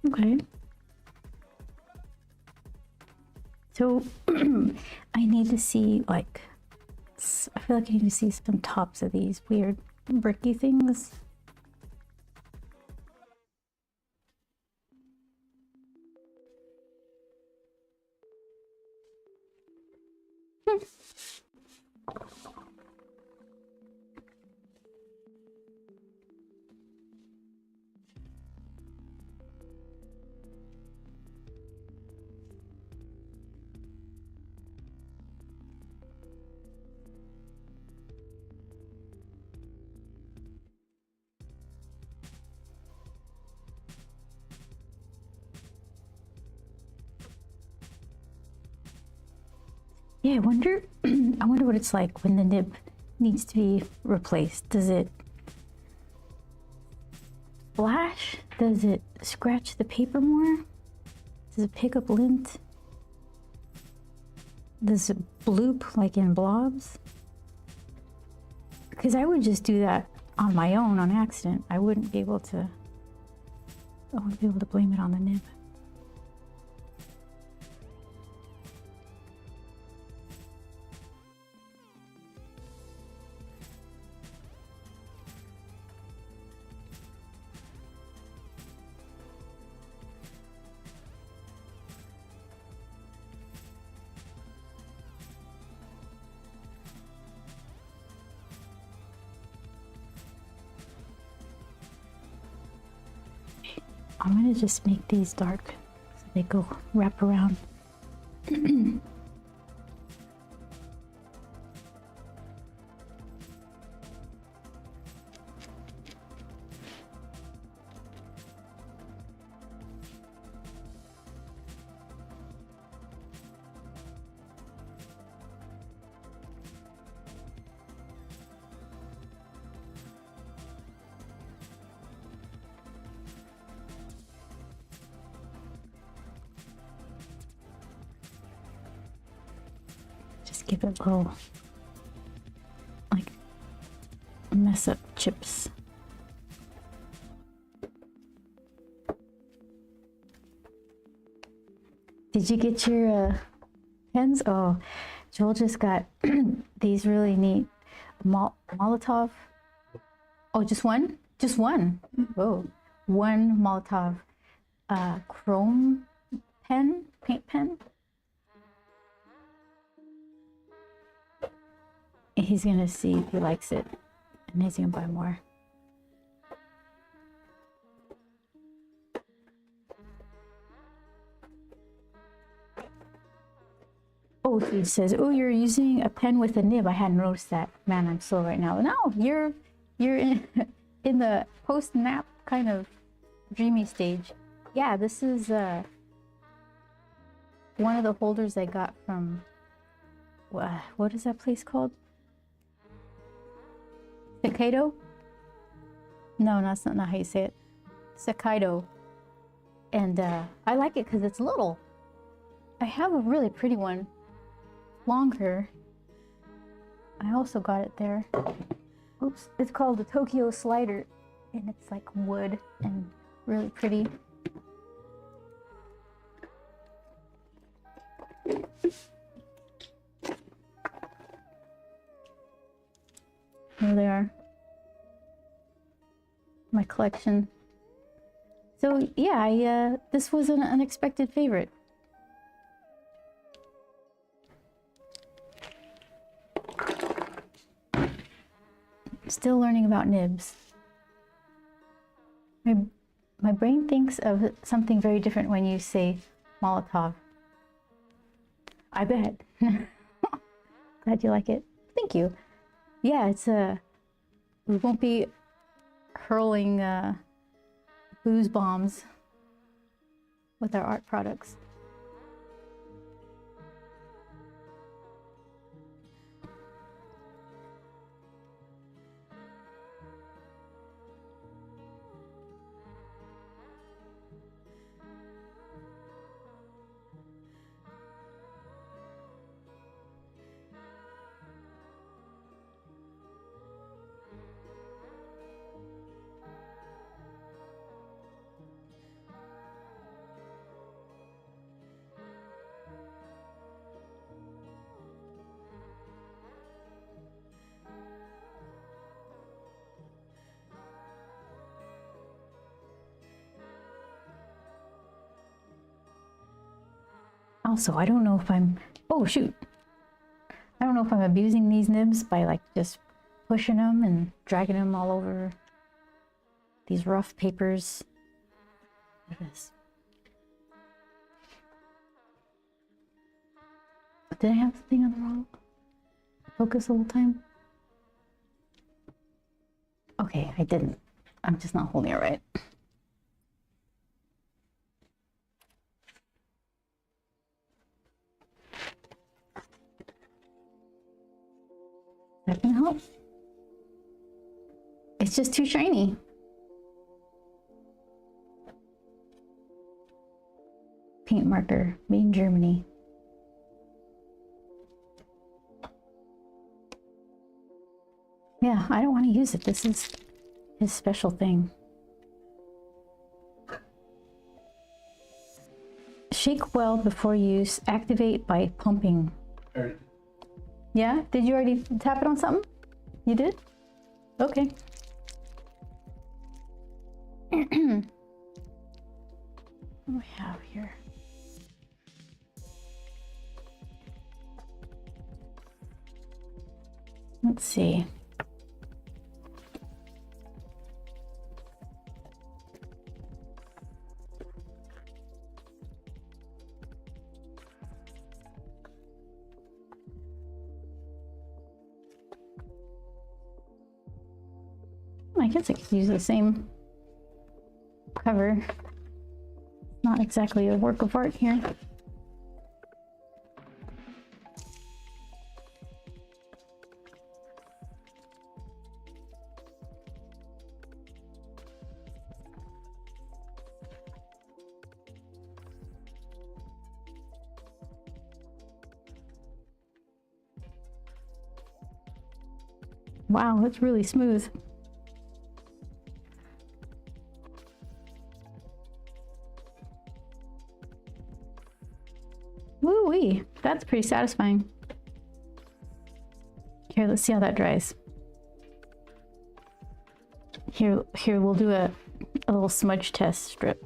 Okay. So I need to see, like, I feel like I need to see some tops of these weird bricky things. Yeah, I wonder I wonder what it's like when the nib needs to be replaced. Does it flash? Does it scratch the paper more? Does it pick up lint? Does it bloop like in blobs? Because I would just do that on my own on accident. I wouldn't be able to blame it on the nib. I'm gonna just make these dark so they go wrap around. Just give it little, like, mess up chips. Did you get your pens? Oh, Joel just got these really neat Molotov. Oh, just one? Just one. Whoa. One Molotov chrome pen, paint pen. And he's gonna see if he likes it, and he's gonna buy more. Oh, he says, "Oh, you're using a pen with a nib. I hadn't noticed that. Man, I'm slow right now." No, you're in, in the post-nap kind of dreamy stage. Yeah, this is one of the holders I got from what is that place called? Hokkaido? No, that's not how you say it. Hokkaido. And I like it because it's little. I have a really pretty one, longer. I also got it there. Oops, it's called the Tokyo Slider, and it's like wood and really pretty. Here they are. My collection. So yeah, this was an unexpected favorite. Still learning about nibs. My brain thinks of something very different when you say Molotov. I bet. Glad you like it. Thank you. Yeah, it's we won't be hurling booze bombs with our art products. Also, I don't know if I'm, oh shoot. I don't know if I'm abusing these nibs by like just pushing them and dragging them all over these rough papers. Look at this. Did I have the thing on the wrong focus the whole time? Okay, I didn't. I'm just not holding it right. That can help. It's just too shiny. Paint marker, made in Germany. Yeah, I don't want to use it. This is his special thing. Shake well before use. Activate by pumping. Yeah? Did you already tap it on something? You did? Okay. What do we have here? Let's see. I guess I could use the same cover. Not exactly a work of art here. Wow, that's really smooth. Woo-wee, that's pretty satisfying. Here, let's see how that dries. Here, we'll do a little smudge test strip.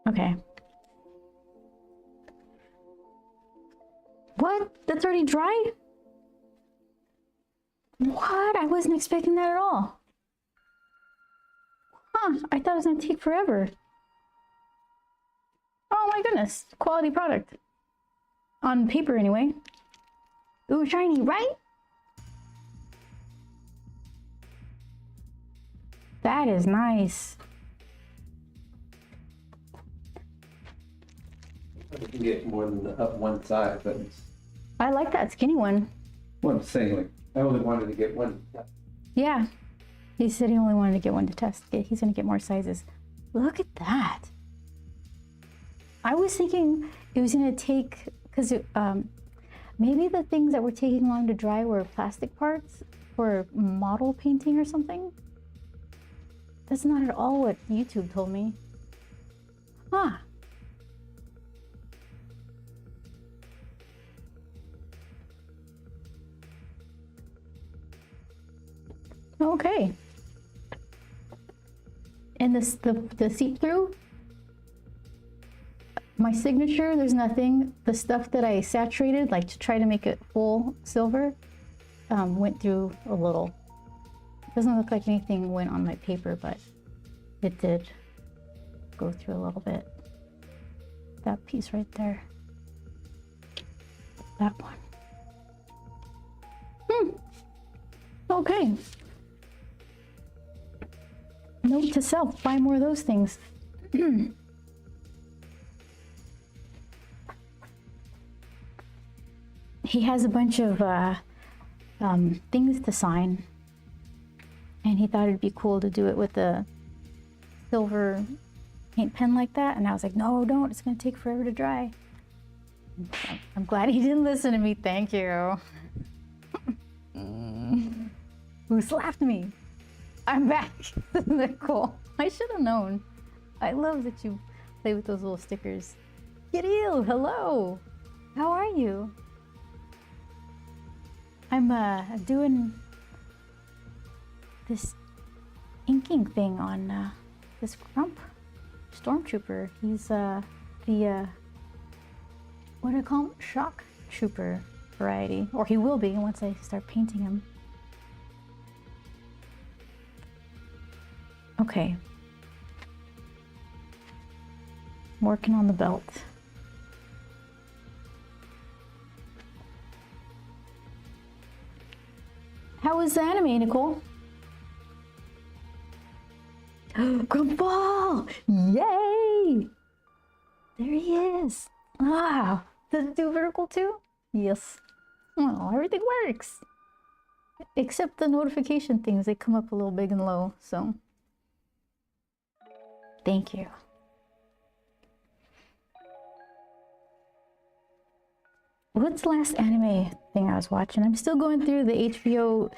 Okay. What? That's already dry? What? I wasn't expecting that at all. Huh, I thought it was gonna take forever. Oh my goodness, quality product. On paper anyway. Ooh, shiny, right? That is nice. You can get more than up one side, but it's, I like that skinny one. what I'm saying, like, I only wanted to get one. Yeah. He said he only wanted to get one to test. He's gonna get more sizes. Look at that. I was thinking it was gonna take, because maybe the things that were taking long to dry were plastic parts for model painting or something. That's not at all what YouTube told me. Huh. Okay. And this the see-through, my signature, there's nothing. The stuff that I saturated, like to try to make it full silver, went through a little. Doesn't look like anything went on my paper, but it did go through a little bit. That piece right there. That one. Okay. Note to self, buy more of those things. He has a bunch of things to sign, and he thought it'd be cool to do it with a silver paint pen like that, and I was like, no, don't, it's gonna take forever to dry. I'm glad he didn't listen to me, thank you. Who slapped me? I'm back. Isn't that cool? I should have known. I love that you play with those little stickers. Kirill, hello. How are you? I'm doing this inking thing on this Grump Stormtrooper. He's the what do I call him? Shock Trooper variety, or he will be once I start painting him. Okay. Working on the belt. How was the anime, Nicole? Grandpa! Yay! There he is. Ah, does it do vertical too? Yes. Oh, everything works. Except the notification things, they come up a little big and low, so. Thank you. What's the last anime thing I was watching? I'm still going through the HBO.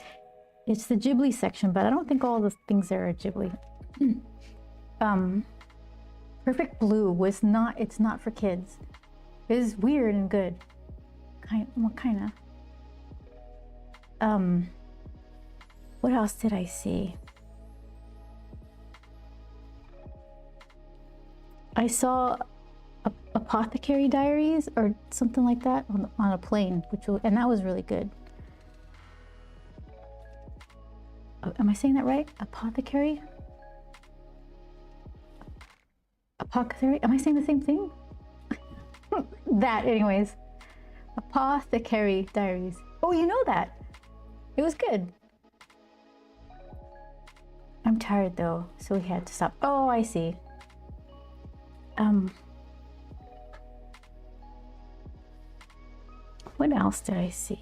It's the Ghibli section, but I don't think all the things there are Ghibli. Perfect Blue was not, it's not for kids. It is weird and good. What kind of? What else did I see? I saw Apothecary Diaries or something like that on a plane, and that was really good. Am I saying that right? Apothecary? Apothecary? Am I saying the same thing? That, anyways. Apothecary Diaries. Oh, you know that. It was good. I'm tired though, so we had to stop. Oh, I see. What else did I see?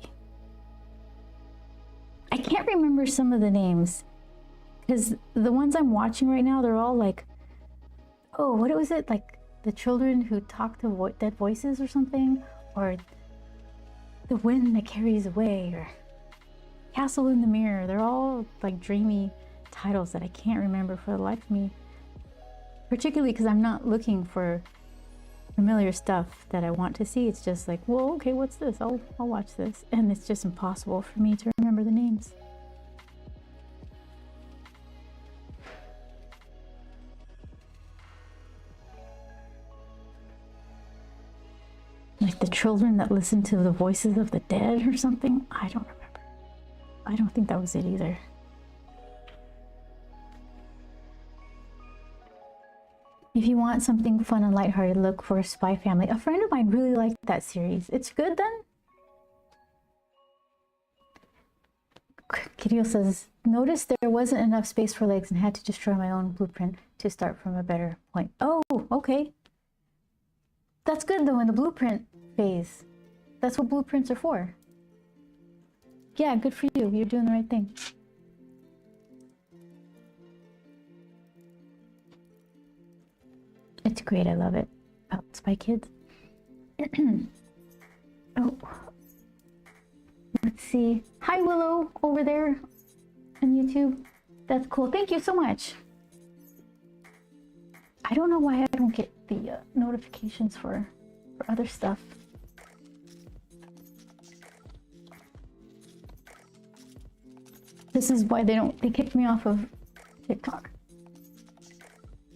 I can't remember some of the names because the ones I'm watching right now, they're all like, oh, what was it? Like the children who talk to dead voices or something, or the wind that carries away, or Castle in the Mirror. They're all like dreamy titles that I can't remember for the life of me, particularly because I'm not looking for familiar stuff that I want to see. It's just like, well, okay, what's this? I'll watch this, and it's just impossible for me to remember the names. Like the children that listen to the voices of the dead or something. I don't remember. I don't think that was it either. If you want something fun and lighthearted, look for Spy Family. A friend of mine really liked that series. It's good then? Kirio says, noticed there wasn't enough space for legs and had to destroy my own blueprint to start from a better point. Oh, okay. That's good though in the blueprint phase. That's what blueprints are for. Yeah, good for you. You're doing the right thing. It's great. I love it. Oh, Spy Kids. Oh. Let's see. Hi, Willow, over there on YouTube. That's cool. Thank you so much. I don't know why I don't get the notifications for other stuff. This is why they kicked me off of TikTok.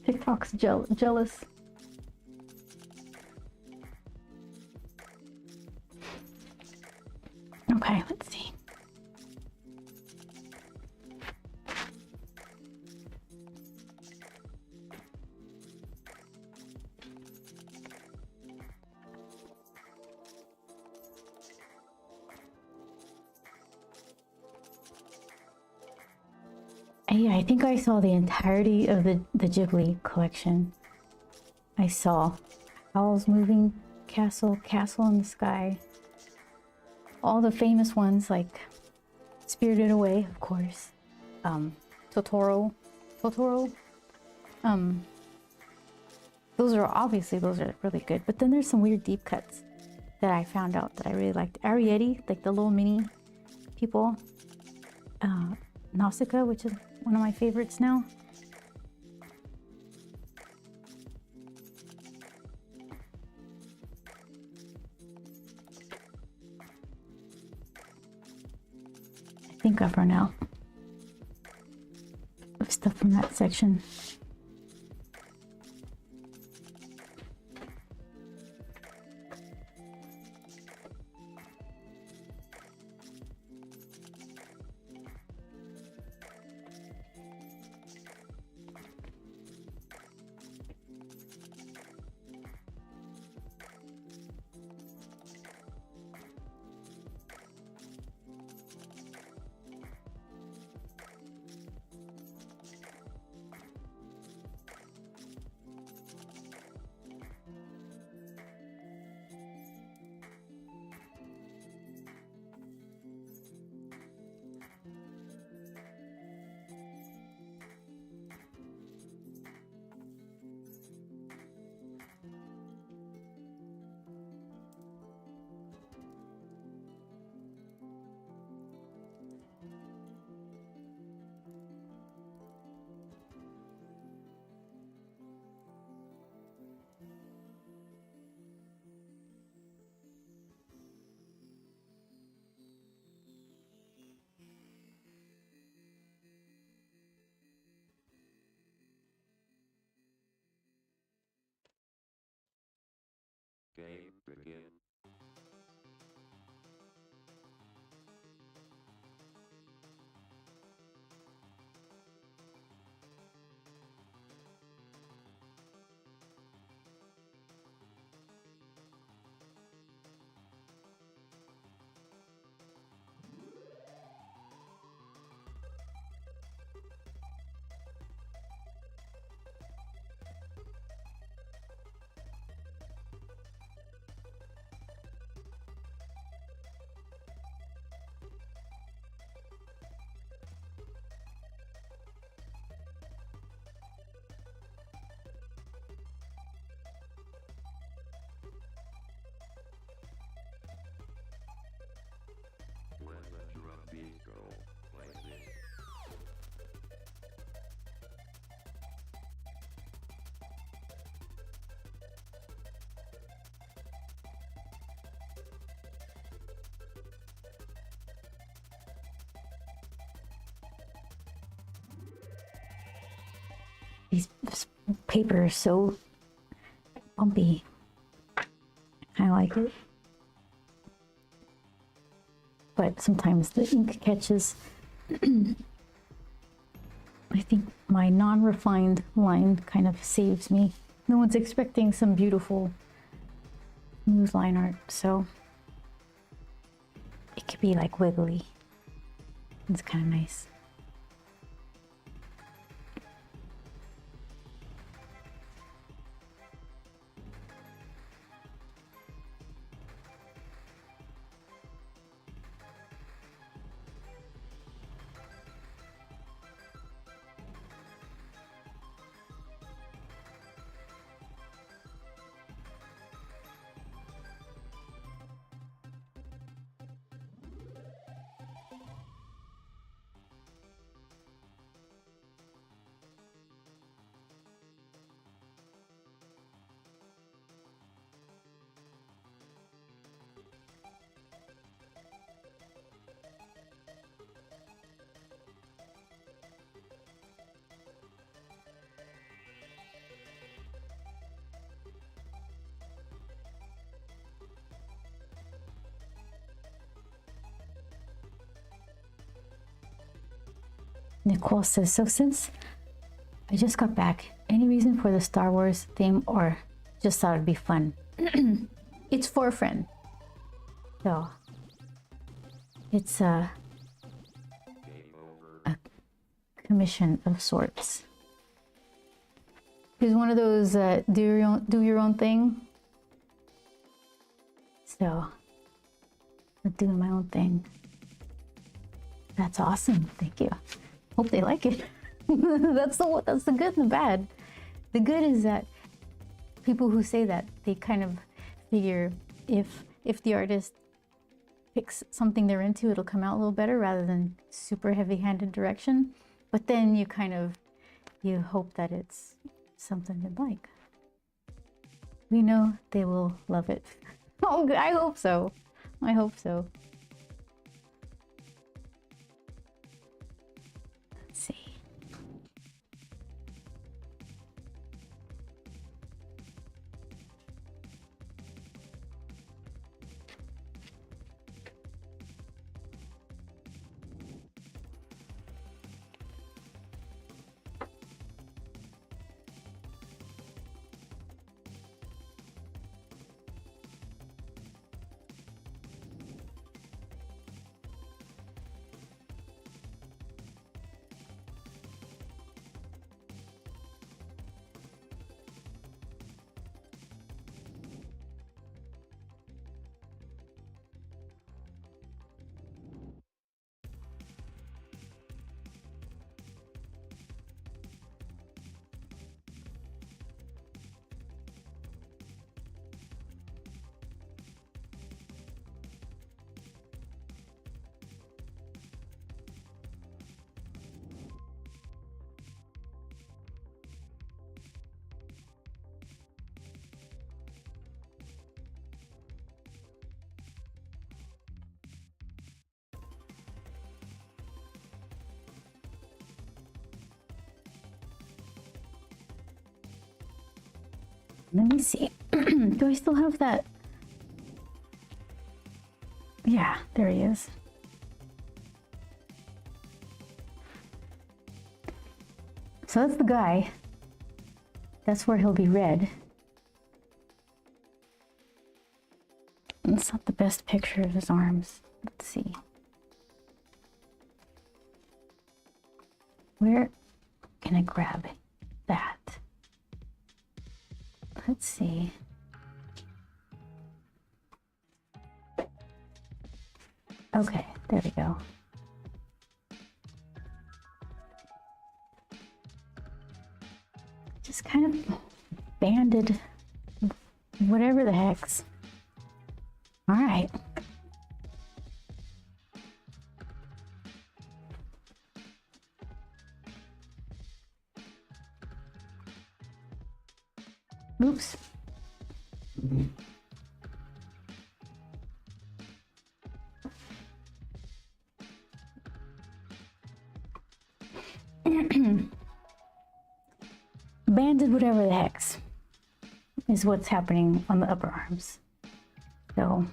TikTok's jealous. Okay, let's see. Yeah, I think I saw the entirety of the Ghibli collection. I saw Howl's Moving Castle, Castle in the Sky. All the famous ones like Spirited Away, of course. Totoro. Those are really good. But then there's some weird deep cuts that I found out that I really liked. Arrietty, like the little mini people. Nausicaa, which is one of my favorites now. I think I've run out of stuff from that section. Game begin. When the drum beat go, play this. This paper is so bumpy. I like it. But sometimes the ink catches. I think my non-refined line kind of saves me. No one's expecting some beautiful smooth line art, so it could be like wiggly. It's kind of nice. Nicole says, so since I just got back, any reason for the Star Wars theme or just thought it'd be fun? It's for a friend. So it's a commission of sorts. He's one of those do your own thing. So I'm doing my own thing. That's awesome. Thank you. Hope they like it. That's the good and the bad. The good is that people who say that, they kind of figure if the artist picks something they're into, it'll come out a little better rather than super heavy-handed direction. But then you hope that it's something they'd like. We know they will love it. Oh, I hope so. I hope so. Let's see. Let me see. Do I still have that? Yeah, there he is. So that's the guy. That's where he'll be red. It's not the best picture of his arms. Let's see. Where can I grab that? Let's see. Okay, there we go. Just kind of banded whatever the heck's. All right. Oops. Banded whatever the heck's is what's happening on the upper arms. So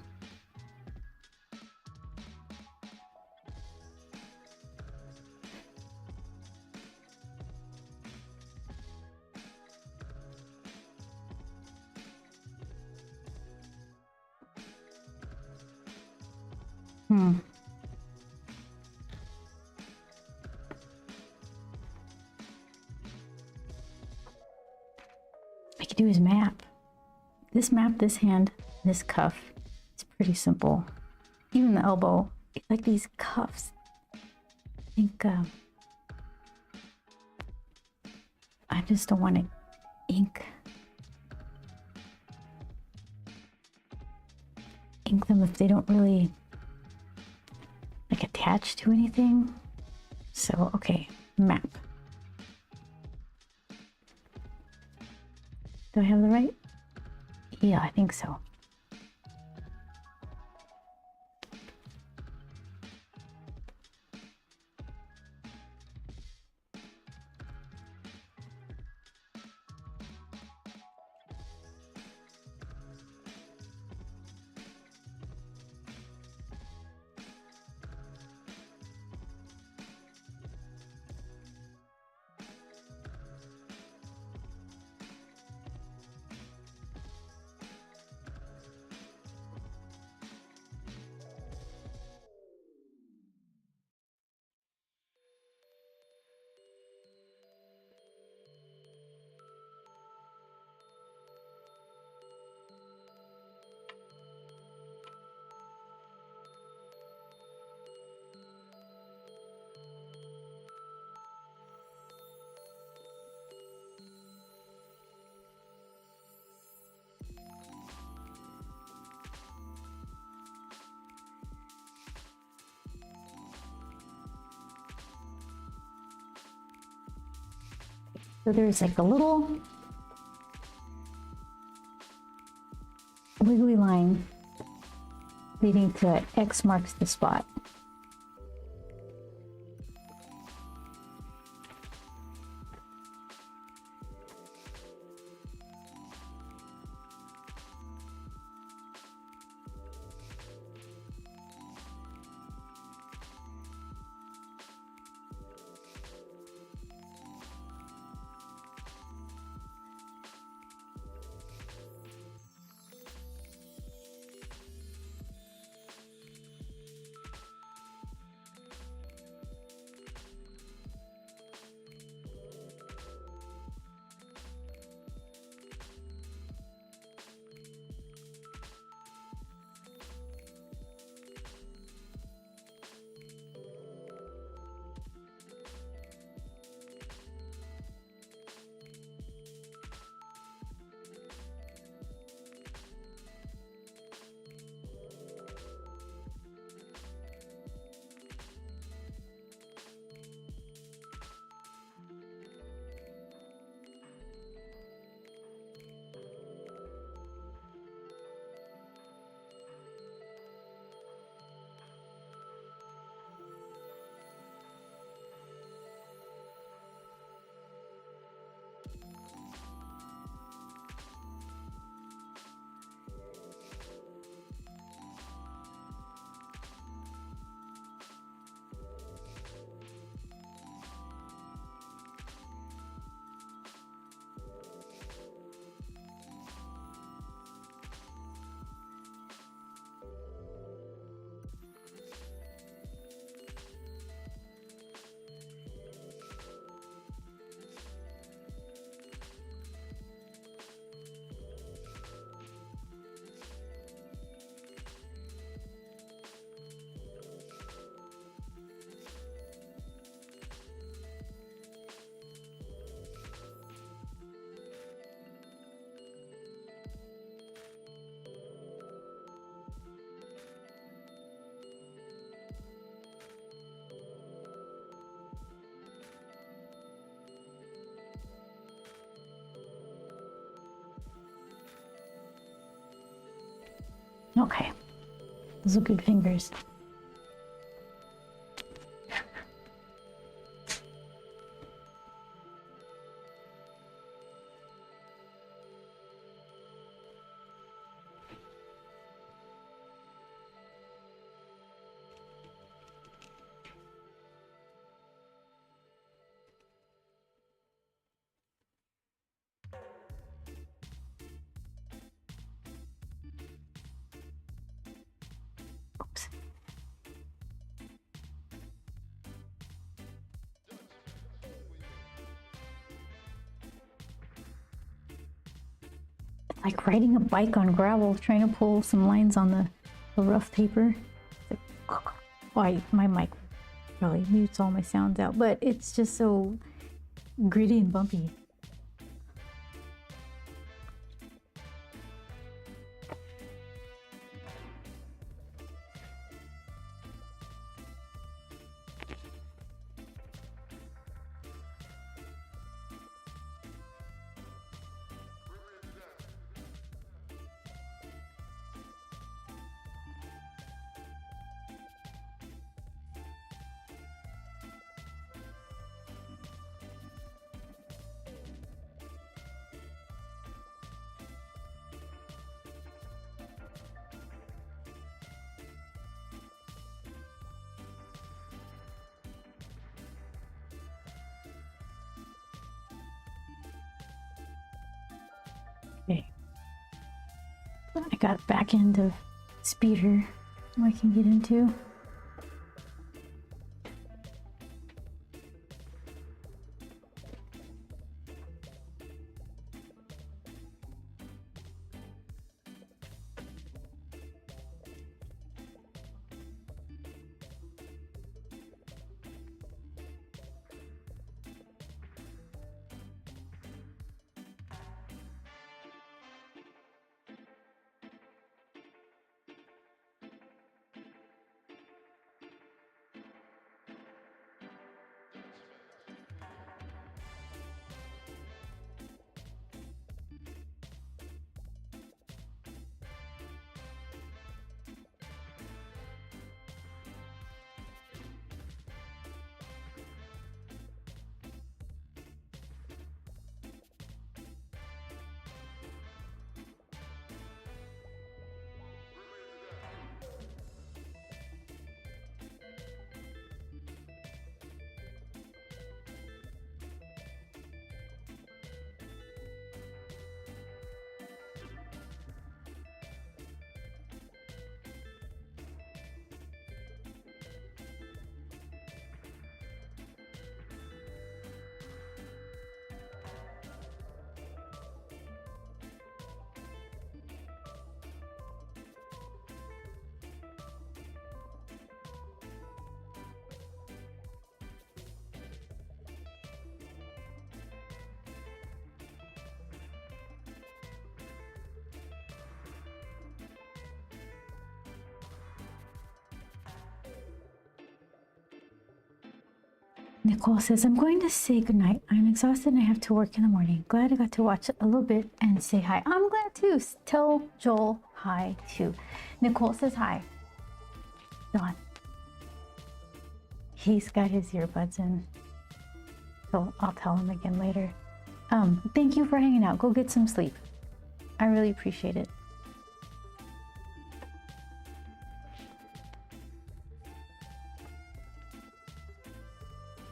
I could do his map. This map, this hand, this cuff. It's pretty simple. Even the elbow, like these cuffs. I think I just don't want to ink them if they don't really like attach to anything. So okay, map. Do I have the right? Yeah, I think so. So there's like a little wiggly line leading to X marks the spot. Okay. Those are good fingers. Oops. It's like riding a bike on gravel, trying to pull some lines on the rough paper. It's like, why my mic probably mutes all my sounds out, but it's just so gritty and bumpy. Okay. I got back end of speeder I can get into. Nicole says, I'm going to say goodnight. I'm exhausted and I have to work in the morning. Glad I got to watch a little bit and say hi. I'm glad too. Tell Joel hi too. Nicole says hi. Dawn. He's got his earbuds in. So I'll tell him again later. Thank you for hanging out. Go get some sleep. I really appreciate it.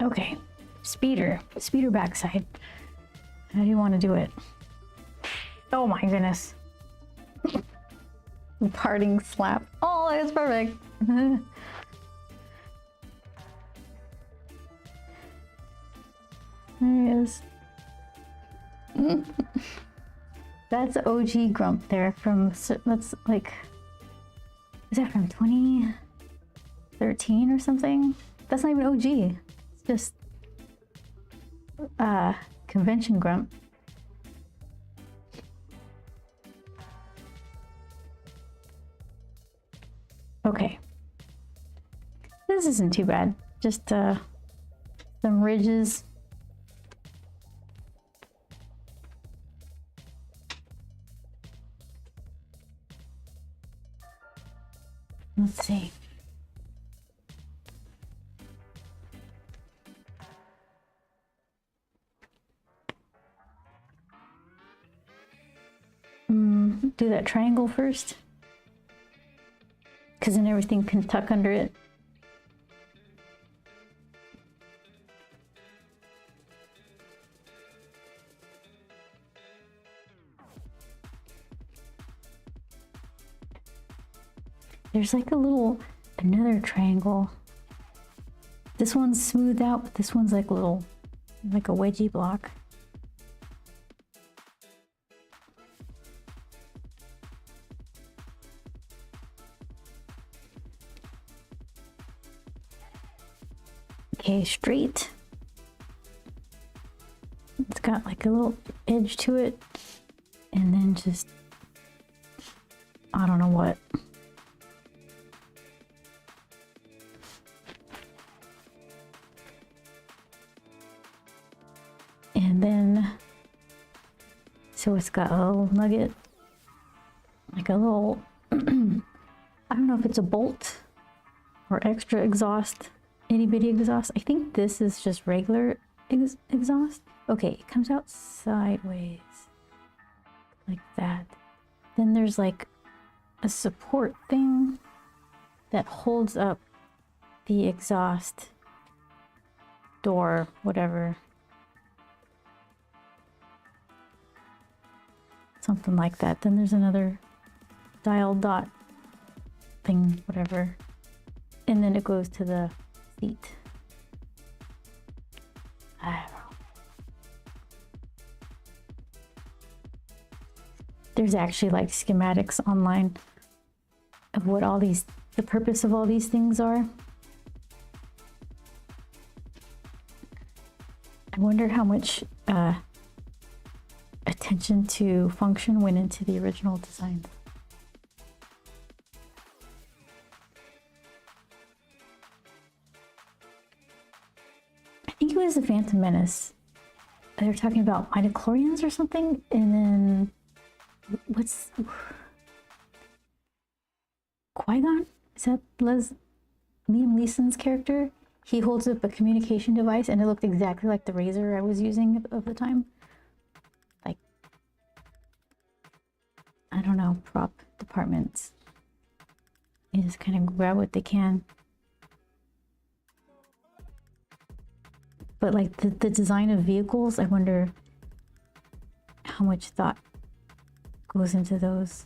Okay, speeder backside. How do you want to do it? Oh my goodness. Parting slap. Oh, that's perfect. There he is. That's OG Grump there from, that's like, is that from 2013 or something? That's not even OG. Just convention Grump. Okay, this isn't too bad. Just some ridges. Let's see. Do that triangle first, because then everything can tuck under it. There's like another triangle. This one's smoothed out, but this one's like a wedgie block. Okay, straight. It's got like a little edge to it, and then just, I don't know what. And then, so it's got a little nugget, like a little, I don't know if it's a bolt or extra exhaust. Itty bitty exhaust. I think this is just regular exhaust. Okay, it comes out sideways like that. Then there's like a support thing that holds up the exhaust door, whatever. Something like that. Then there's another dial dot thing, whatever. And then it goes to the seat. I don't know. There's actually like schematics online of what the purpose of all these things are. I wonder how much attention to function went into the original design. I think it was the Phantom Menace. They were talking about midichlorians or something, and then what's Qui-Gon? Is that Liam Neeson's character? He holds up a communication device, and it looked exactly like the razor I was using of the time. Like, I don't know, prop departments. You just kind of grab what they can. But like the design of vehicles, I wonder how much thought goes into those.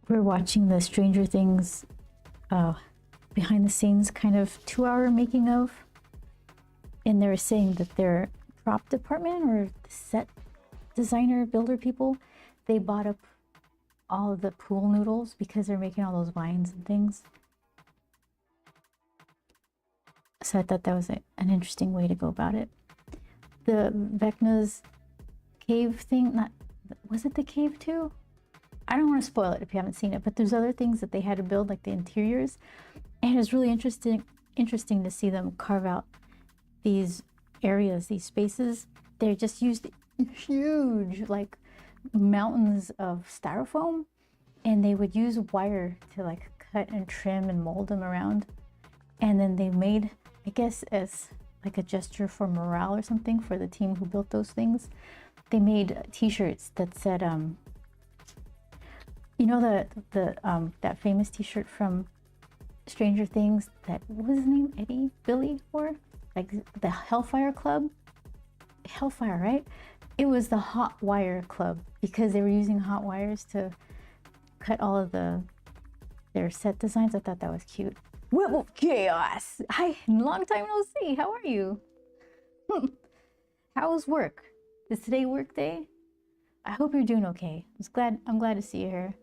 We're watching the Stranger Things behind the scenes kind of 2-hour making of, and they were saying that their prop department or set designer builder people, they bought up all of the pool noodles because they're making all those vines and things. So I thought that was an interesting way to go about it. The Vecna's cave thing, was it the cave too? I don't want to spoil it if you haven't seen it, but there's other things that they had to build, like the interiors, and it's really interesting to see them carve out these areas, these spaces. They just used huge, like, mountains of styrofoam, and they would use wire to like cut and trim and mold them around. And then they made, I guess, as like a gesture for morale or something for the team who built those things, they made t-shirts that said, you know, that famous t-shirt from Stranger Things that, what was his name? Billy wore? Like the Hellfire Club? Hellfire, right? It was the Hot Wire Club because they were using hot wires to cut all of their set designs. I thought that was cute. Whoa, chaos! Hi, long time no see. How are you? How's work? Is today work day? I hope you're doing okay. I'm glad to see you here.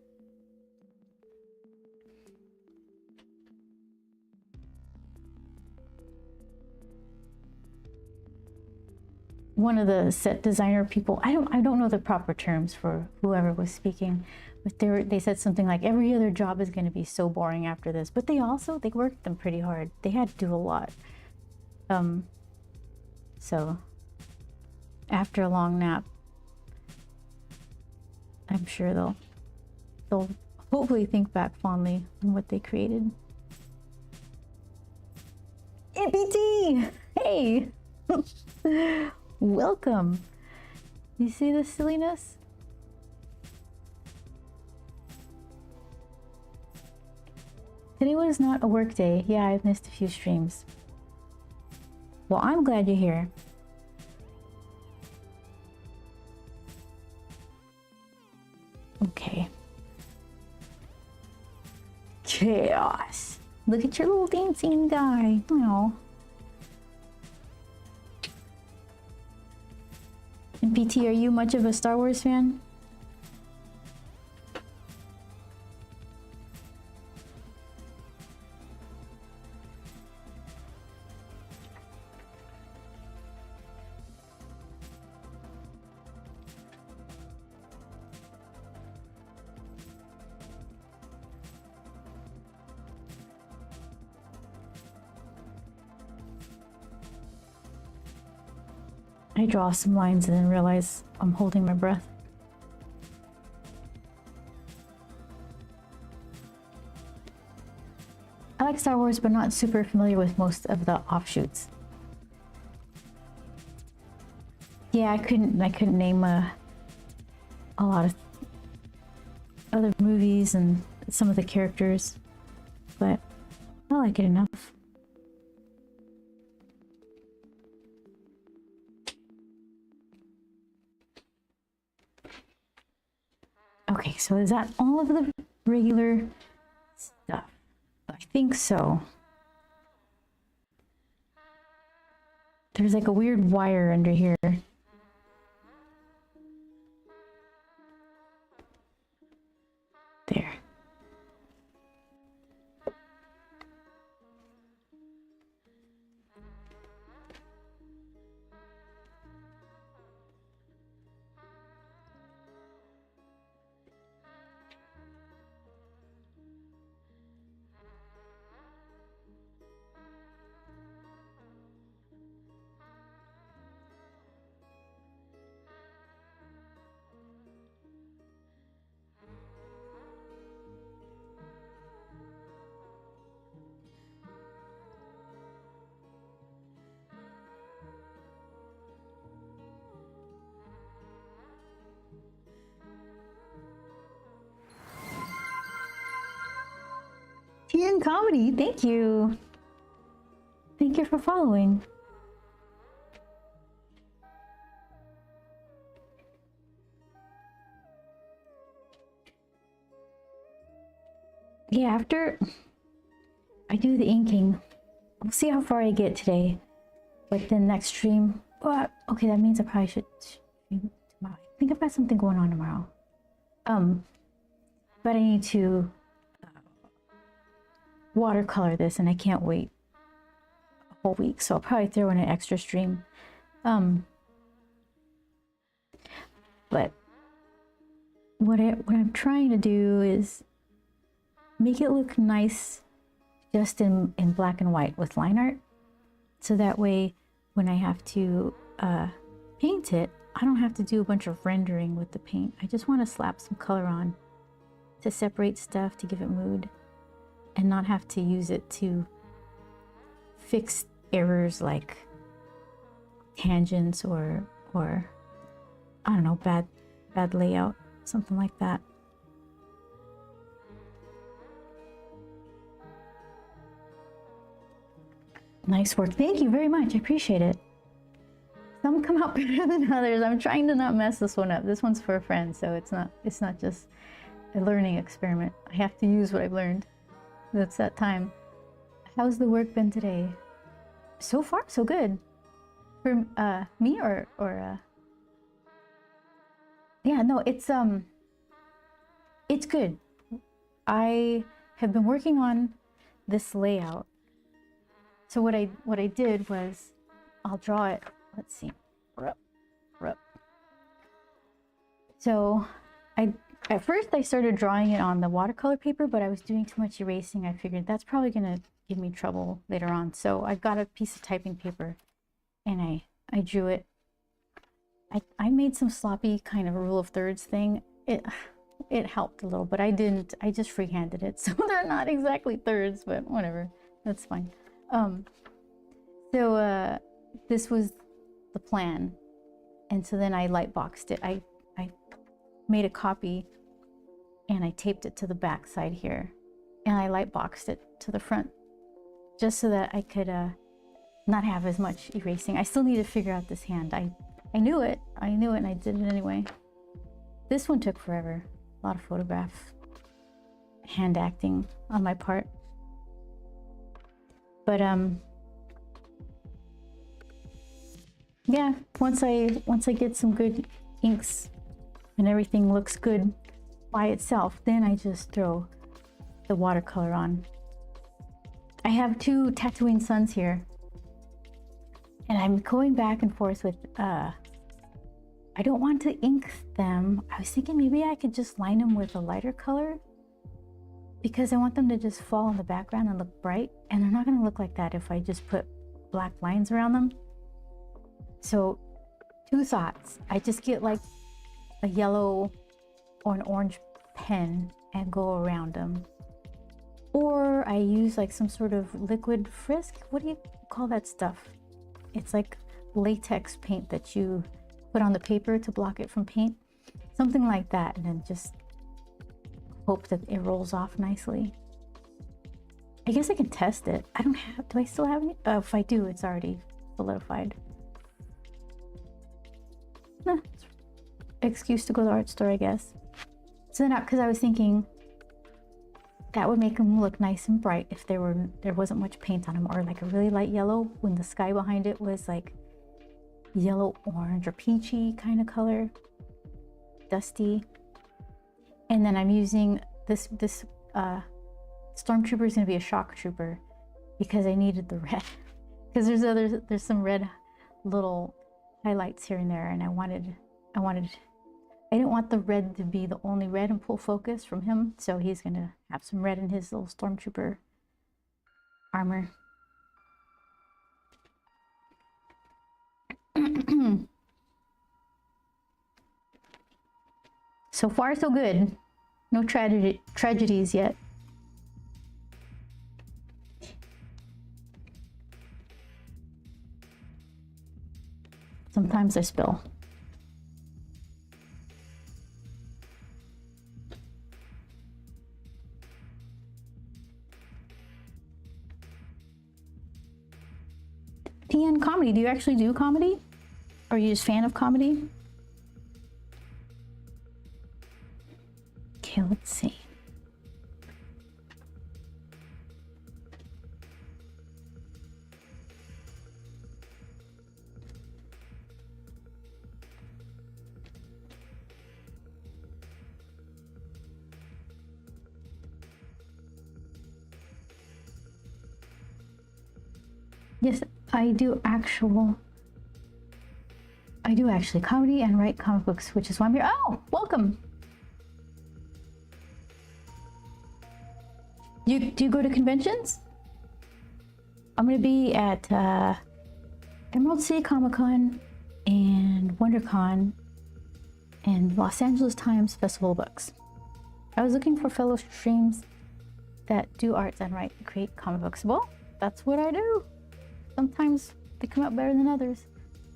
one of the set designer people, I don't know the proper terms for whoever was speaking, but they said something like every other job is going to be so boring after this, but they worked them pretty hard. They had to do a lot. So after a long nap, I'm sure they'll hopefully think back fondly on what they created. NPT! Hey! Welcome! You see the silliness? Today was not a work day. Yeah, I've missed a few streams. Well, I'm glad you're here. Okay. Chaos. Look at your little dancing guy. Oh. And PT, are you much of a Star Wars fan? I draw some lines and then realize I'm holding my breath. I like Star Wars, but not super familiar with most of the offshoots. Yeah, I couldn't name a lot of other movies and some of the characters, but I like it enough. Okay, so is that all of the regular stuff? I think so. There's like a weird wire under here. There. Tea and Comedy, thank you. Thank you for following. Yeah, after I do the inking, we'll see how far I get today. But then next stream, okay, that means I probably should stream tomorrow. I think I've got something going on tomorrow. But I need to watercolor this, and I can't wait a whole week, so I'll probably throw in an extra stream. But what I'm trying to do is make it look nice just in black and white with line art, so that way when I have to paint it, I don't have to do a bunch of rendering with the paint. I just want to slap some color on to separate stuff, to give it mood, and not have to use it to fix errors like tangents or I don't know, bad layout, something like that. Nice work. Thank you very much. I appreciate it. Some come out better than others. I'm trying to not mess this one up. This one's for a friend, so it's not just a learning experiment. I have to use what I've learned. That's that time. How's the work been today? So far, so good. For me or yeah, no, it's good. I have been working on this layout. So what I did was, I'll draw it. Let's see. cover up. So at first I started drawing it on the watercolor paper, but I was doing too much erasing. I figured that's probably gonna give me trouble later on. So I got a piece of typing paper and I drew it. I made some sloppy kind of rule of thirds thing. It helped a little, but I just freehanded it. So they're not exactly thirds, but whatever, that's fine. So this was the plan. And so then I light boxed it. I made a copy and I taped it to the back side here. And I light boxed it to the front just so that I could not have as much erasing. I still need to figure out this hand. I knew it and I did it anyway. This one took forever. A lot of photographs, hand acting on my part. But yeah, once I get some good inks and everything looks good by itself, then I just throw the watercolor on. I have 2 Tatooine suns here, and I'm going back and forth with I don't want to ink them. I was thinking maybe I could just line them with a lighter color because I want them to just fall in the background and look bright, and they're not going to look like that if I just put black lines around them. So 2 thoughts. I just get like a yellow or an orange pen and go around them, or I use like some sort of liquid frisk. What do you call that stuff? It's like latex paint that you put on the paper to block it from paint, something like that, and then just hope that it rolls off nicely. I guess I can test it. I don't have, do I still have any? If I do, it's already solidified. Excuse to go to the art store, I guess. So then, because I was thinking that would make them look nice and bright if there wasn't much paint on them, or like a really light yellow when the sky behind it was like yellow orange or peachy kind of color, dusty. And then I'm using this stormtrooper is going to be a shock trooper because I needed the red, because there's some red little highlights here and there, and I didn't want the red to be the only red in full focus from him, so he's going to have some red in his little stormtrooper armor. So far, so good. No tragedies yet. Sometimes I spill. PN comedy, do you actually do comedy? Or are you just a fan of comedy? Okay, let's see. Yes, I do actually comedy and write comic books, which is why I'm here. Oh, welcome. Do you go to conventions? I'm gonna be at Emerald City Comic Con and WonderCon and Los Angeles Times Festival of Books. I was looking for fellow streams that do arts and create comic books. Well, that's what I do. Sometimes they come out better than others.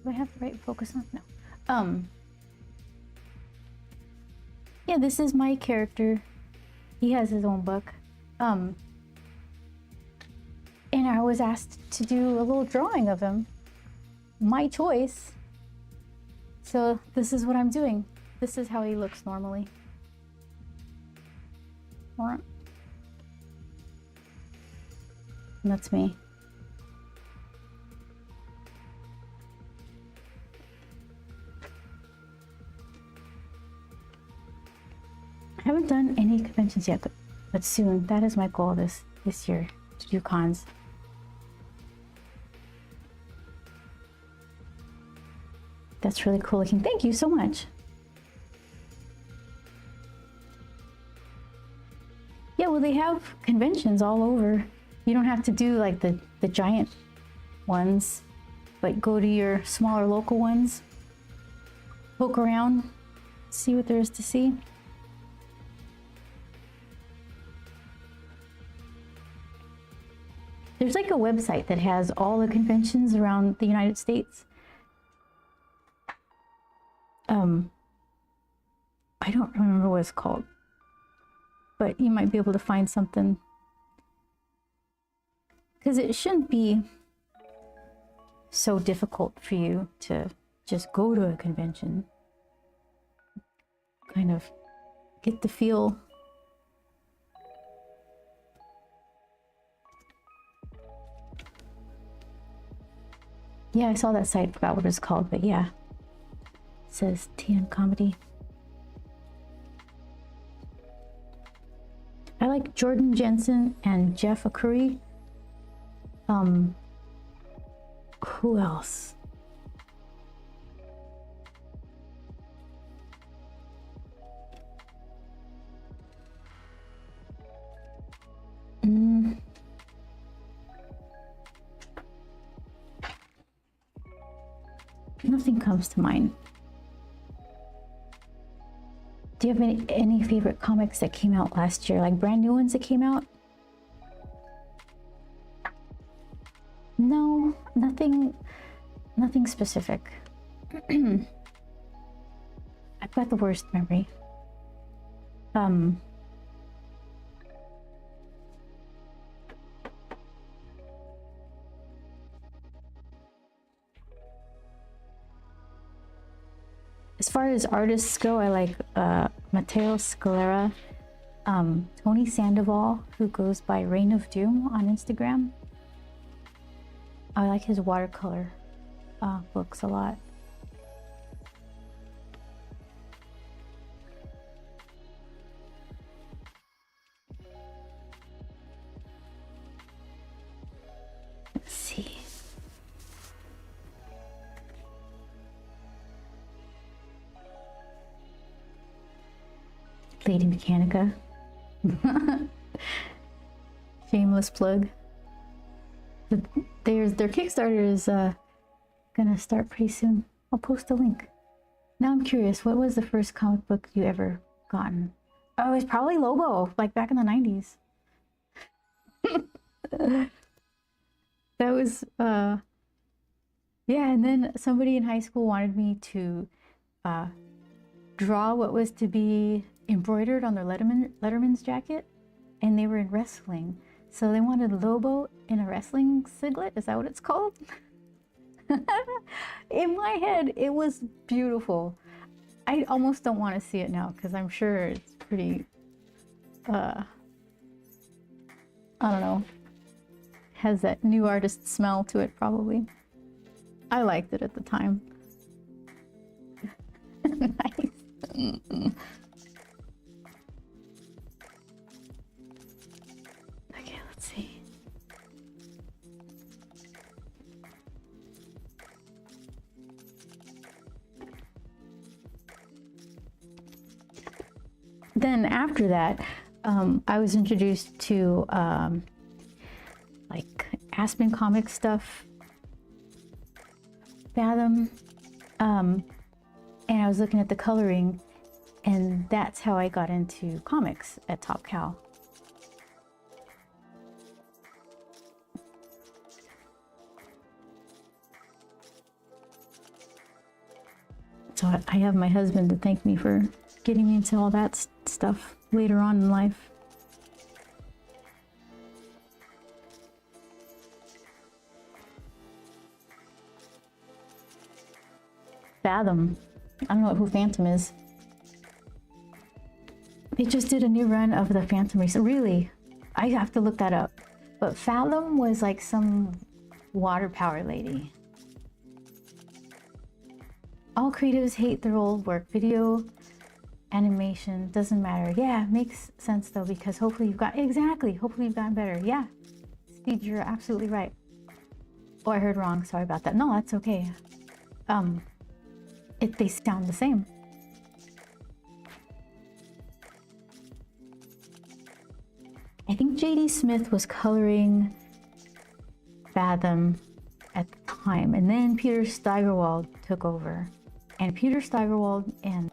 Do I have the right focus on? No. Yeah, this is my character. He has his own book. And I was asked to do a little drawing of him. My choice. So this is what I'm doing. This is how he looks normally. And that's me. I haven't done any conventions yet, but soon. That is my goal this year, to do cons. That's really cool looking. Thank you so much. Yeah, well, they have conventions all over. You don't have to do like the giant ones, but go to your smaller local ones. Poke around, see what there is to see. There's like a website that has all the conventions around the United States. I don't remember what it's called, but you might be able to find something, because it shouldn't be so difficult for you to just go to a convention, kind of get the feel. Yeah, I saw that site, forgot what it's called, but yeah, it says TN Comedy. I like Jordan Jensen and Jeff Akuri. Who else? Nothing comes to mind. Do you have any favorite comics that came out last year? Like brand new ones that came out? No, nothing specific. I've got the worst memory. As far as artists go, I like Matteo Scalera, Tony Sandoval, who goes by Reign of Doom on Instagram. I like his watercolor books a lot. Let's see. Lady Mechanica. Shameless plug. Their Kickstarter is gonna start pretty soon. I'll post a link. Now I'm curious, what was the first comic book you ever gotten? Oh, it's probably Lobo, like back in the 90s. That was yeah, and then somebody in high school wanted me to draw what was to be embroidered on their Letterman's jacket, and they were in wrestling, so they wanted Lobo in a wrestling singlet. Is that what it's called? In my head, it was beautiful. I almost don't want to see it now because I'm sure it's pretty I don't know, has that new artist smell to it probably. I liked it at the time. Nice. Okay, let's see. Then after that, I was introduced to like Aspen Comics stuff, Fathom, and I was looking at the coloring, and that's how I got into comics at Top Cow. So I have my husband to thank me for getting me into all that stuff later on in life. Fathom. I don't know who Phantom is. They just did a new run of the Phantom recently. Really? I have to look that up. But Fathom was like some water power lady. All creatives hate their old work. Video, animation, doesn't matter. Yeah, makes sense though, because hopefully you've got, exactly, hopefully you've gotten better. Yeah, Steve, you're absolutely right. Oh, I heard wrong, sorry about that. No, that's okay. they sound the same. I think J.D. Smith was coloring Fathom at the time, and then Peter Steigerwald took over. And Peter Steigerwald and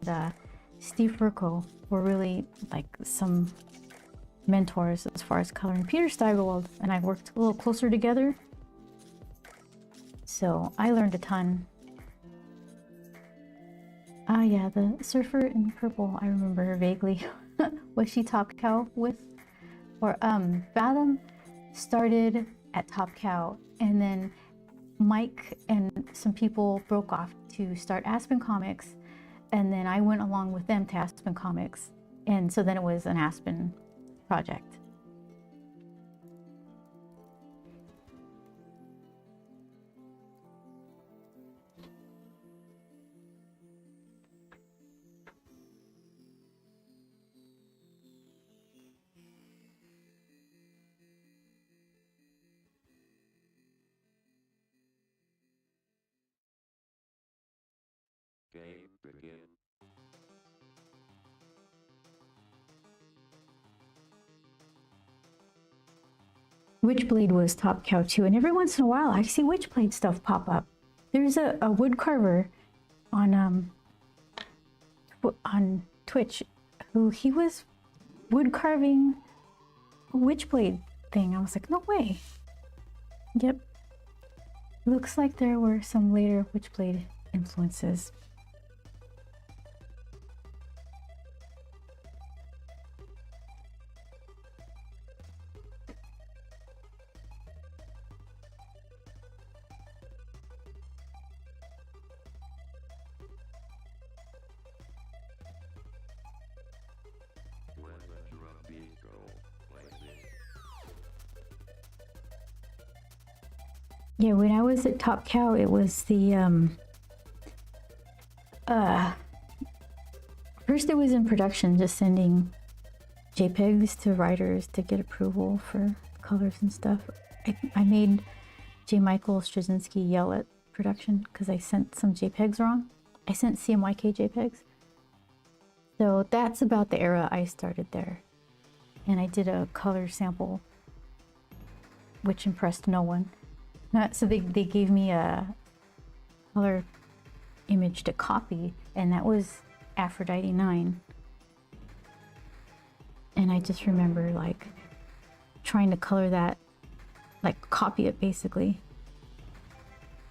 Steve Furco were really like some mentors as far as coloring. Peter Steigerwald and I worked a little closer together, so I learned a ton. Ah, yeah, the Surfer in Purple, I remember vaguely. Was she Top Cow with? Or Fathom started at Top Cow, and then Mike and some people broke off to start Aspen Comics, and then I went along with them to Aspen Comics, and so then it was an Aspen project. Game begin. Witchblade was Top Cow too, and every once in a while I see Witchblade stuff pop up. There's a wood carver on Twitch who he was wood carving a Witchblade thing. I was like, no way. Yep. Looks like there were some later Witchblade influences. When the drum beat go, blazing. Yeah, when I was at Top Cow, it was the first it was in production, just sending JPEGs to writers to get approval for colors and stuff. I made J. Michael Straczynski yell at production because I sent some JPEGs wrong. I sent CMYK JPEGs. So that's about the era I started there. And I did a color sample, which impressed no one. So they gave me a color image to copy, and that was Aphrodite 9. And I just remember like trying to color that, like copy it basically,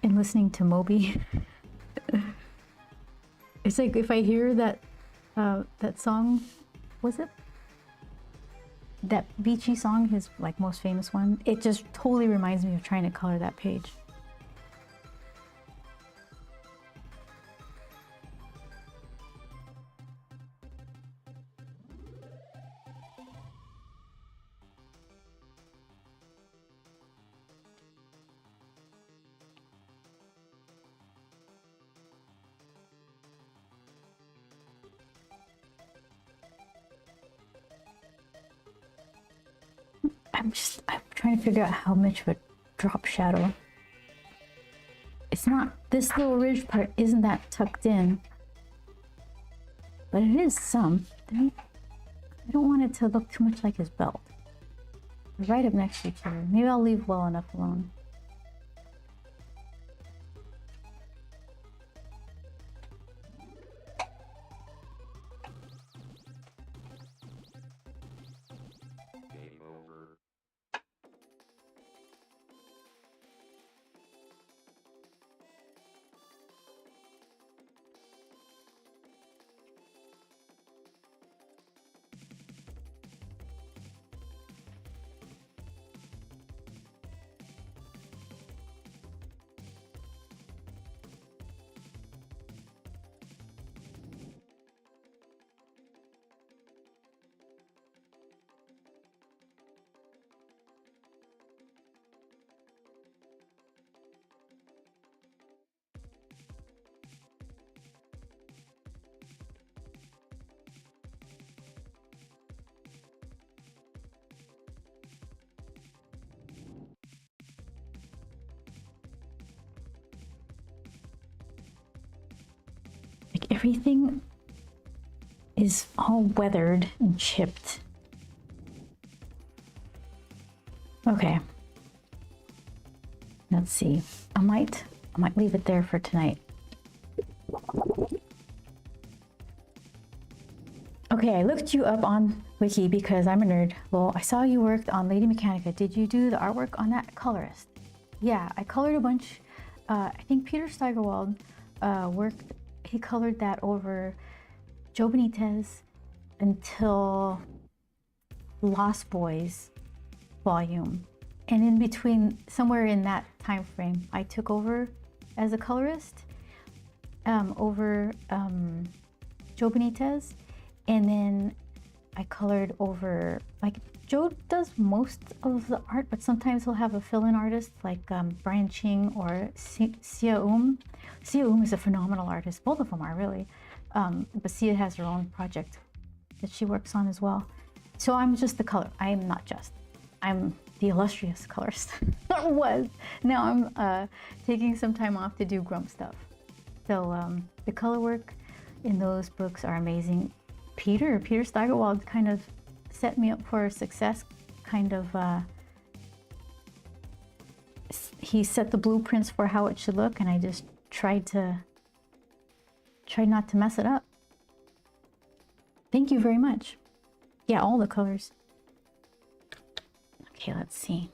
and listening to Moby. It's like if I hear that song, was it? That Beachy song, his like most famous one, it just totally reminds me of trying to color that page. I'm trying to figure out how much of a drop shadow. It's not, this little ridge part isn't that tucked in, but it is some. I don't want it to look too much like his belt. They're right up next to each other. Maybe I'll leave well enough alone. Game over. like everything is all weathered and chipped. Okay. Let's see. I might leave it there for tonight. Okay, I looked you up on Wiki because I'm a nerd. Well, I saw you worked on Lady Mechanica. Did you do the artwork on that colorist? Yeah, I colored a bunch. I think Peter Steigerwald worked, he colored that over Joe Benitez until Lost Boys volume. And in between, somewhere in that time frame, I took over as a colorist over Joe Benitez. And then I colored over, like, Joe does most of the art, but sometimes he'll have a fill-in artist like Brian Ching or Sia Sia is a phenomenal artist. Both of them are really. But Sia has her own project that she works on as well. So I'm just the color. I am not just. I'm the illustrious colorist. Or was. Now I'm taking some time off to do Grump stuff. So the color work in those books are amazing. Peter Steigerwald kind of set me up for success, kind of, he set the blueprints for how it should look, and I just tried not to mess it up. Thank you very much. Yeah, all the colors. Okay, let's see.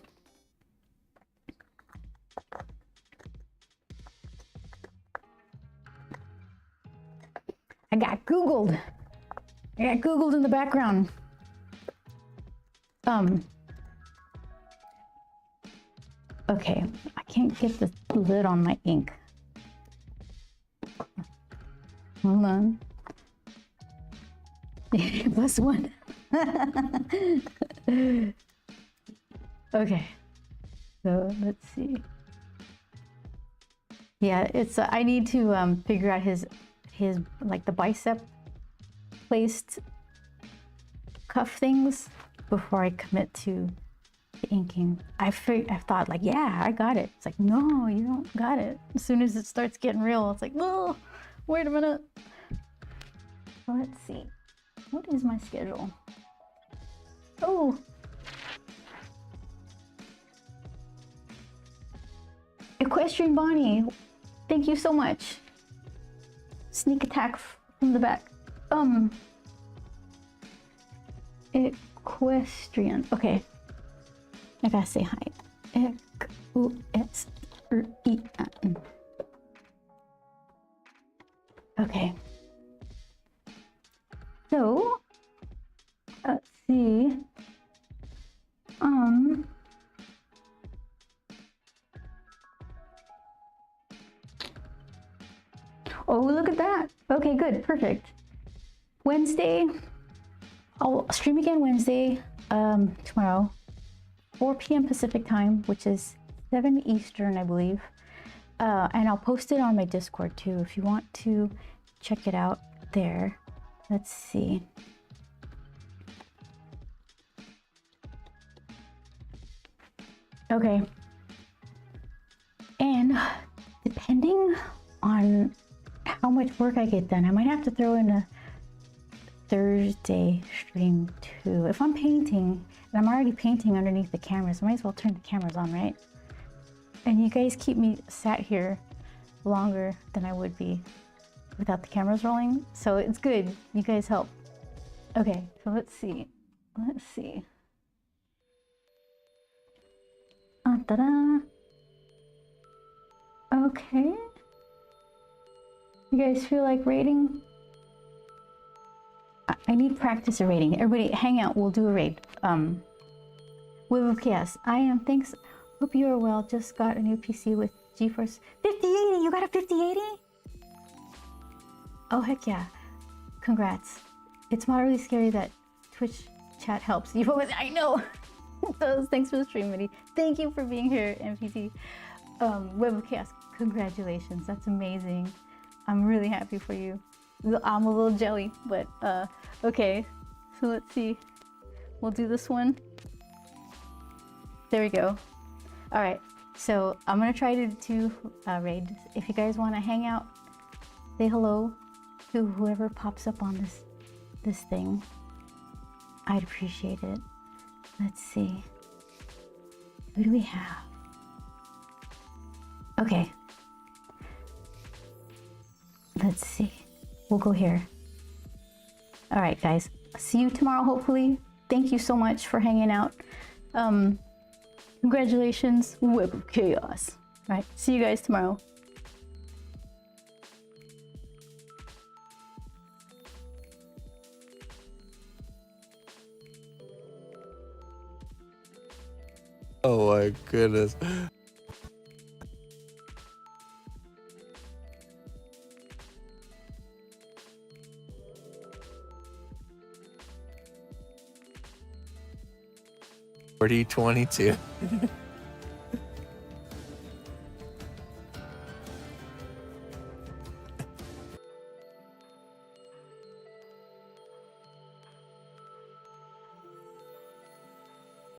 I got Googled in the background. Okay, I can't get the lid on my ink. Hold on. +1. Okay, so let's see. Yeah, it's I need to figure out his like the bicep placed cuff things before I commit to the inking. I thought like, yeah, I got it. It's like, no, you don't got it. As soon as it starts getting real, it's like, oh, wait a minute. So let's see. What is my schedule? Oh. Equestrian Bonnie, thank you so much. Sneak attack from the back. Equestrian. Okay. I gotta say hi. E-Q-U-S-R-E-N. Okay. So, let's see. Oh, look at that. Okay, good. Perfect. Wednesday. I'll stream again Wednesday, tomorrow, 4 p.m. Pacific time, which is 7 Eastern, I believe. And I'll post it on my Discord too, if you want to check it out there. Let's see. Okay. And depending on how much work I get done, I might have to throw in a Thursday stream too. If I'm painting, and I'm already painting underneath the cameras, I might as well turn the cameras on, right? And you guys keep me sat here longer than I would be without the cameras rolling. So it's good. You guys help. Okay, so let's see. Let's see. Ta-da. Okay. You guys feel like raiding? I need practice of raiding. Everybody hang out, we'll do a raid. Web of Chaos. I am, thanks. Hope you are well. Just got a new PC with GeForce 5080. You got a 5080? Oh, heck yeah. Congrats. It's moderately scary that Twitch chat helps. You always, I know. It does. Thanks for the stream, Minnie. Thank you for being here, MPT. Web of Chaos. Congratulations. That's amazing. I'm really happy for you. I'm a little jelly, but okay. So let's see. We'll do this one. There we go. All right. So I'm gonna try to do raid. If you guys want to hang out, say hello, to whoever pops up on this thing. I'd appreciate it. Let's see. Who do we have? Okay. Let's see. We'll go here. All right, guys. See you tomorrow, hopefully. Thank you so much for hanging out. Congratulations, Web of Chaos. All right, see you guys tomorrow. Oh my goodness. $40.22.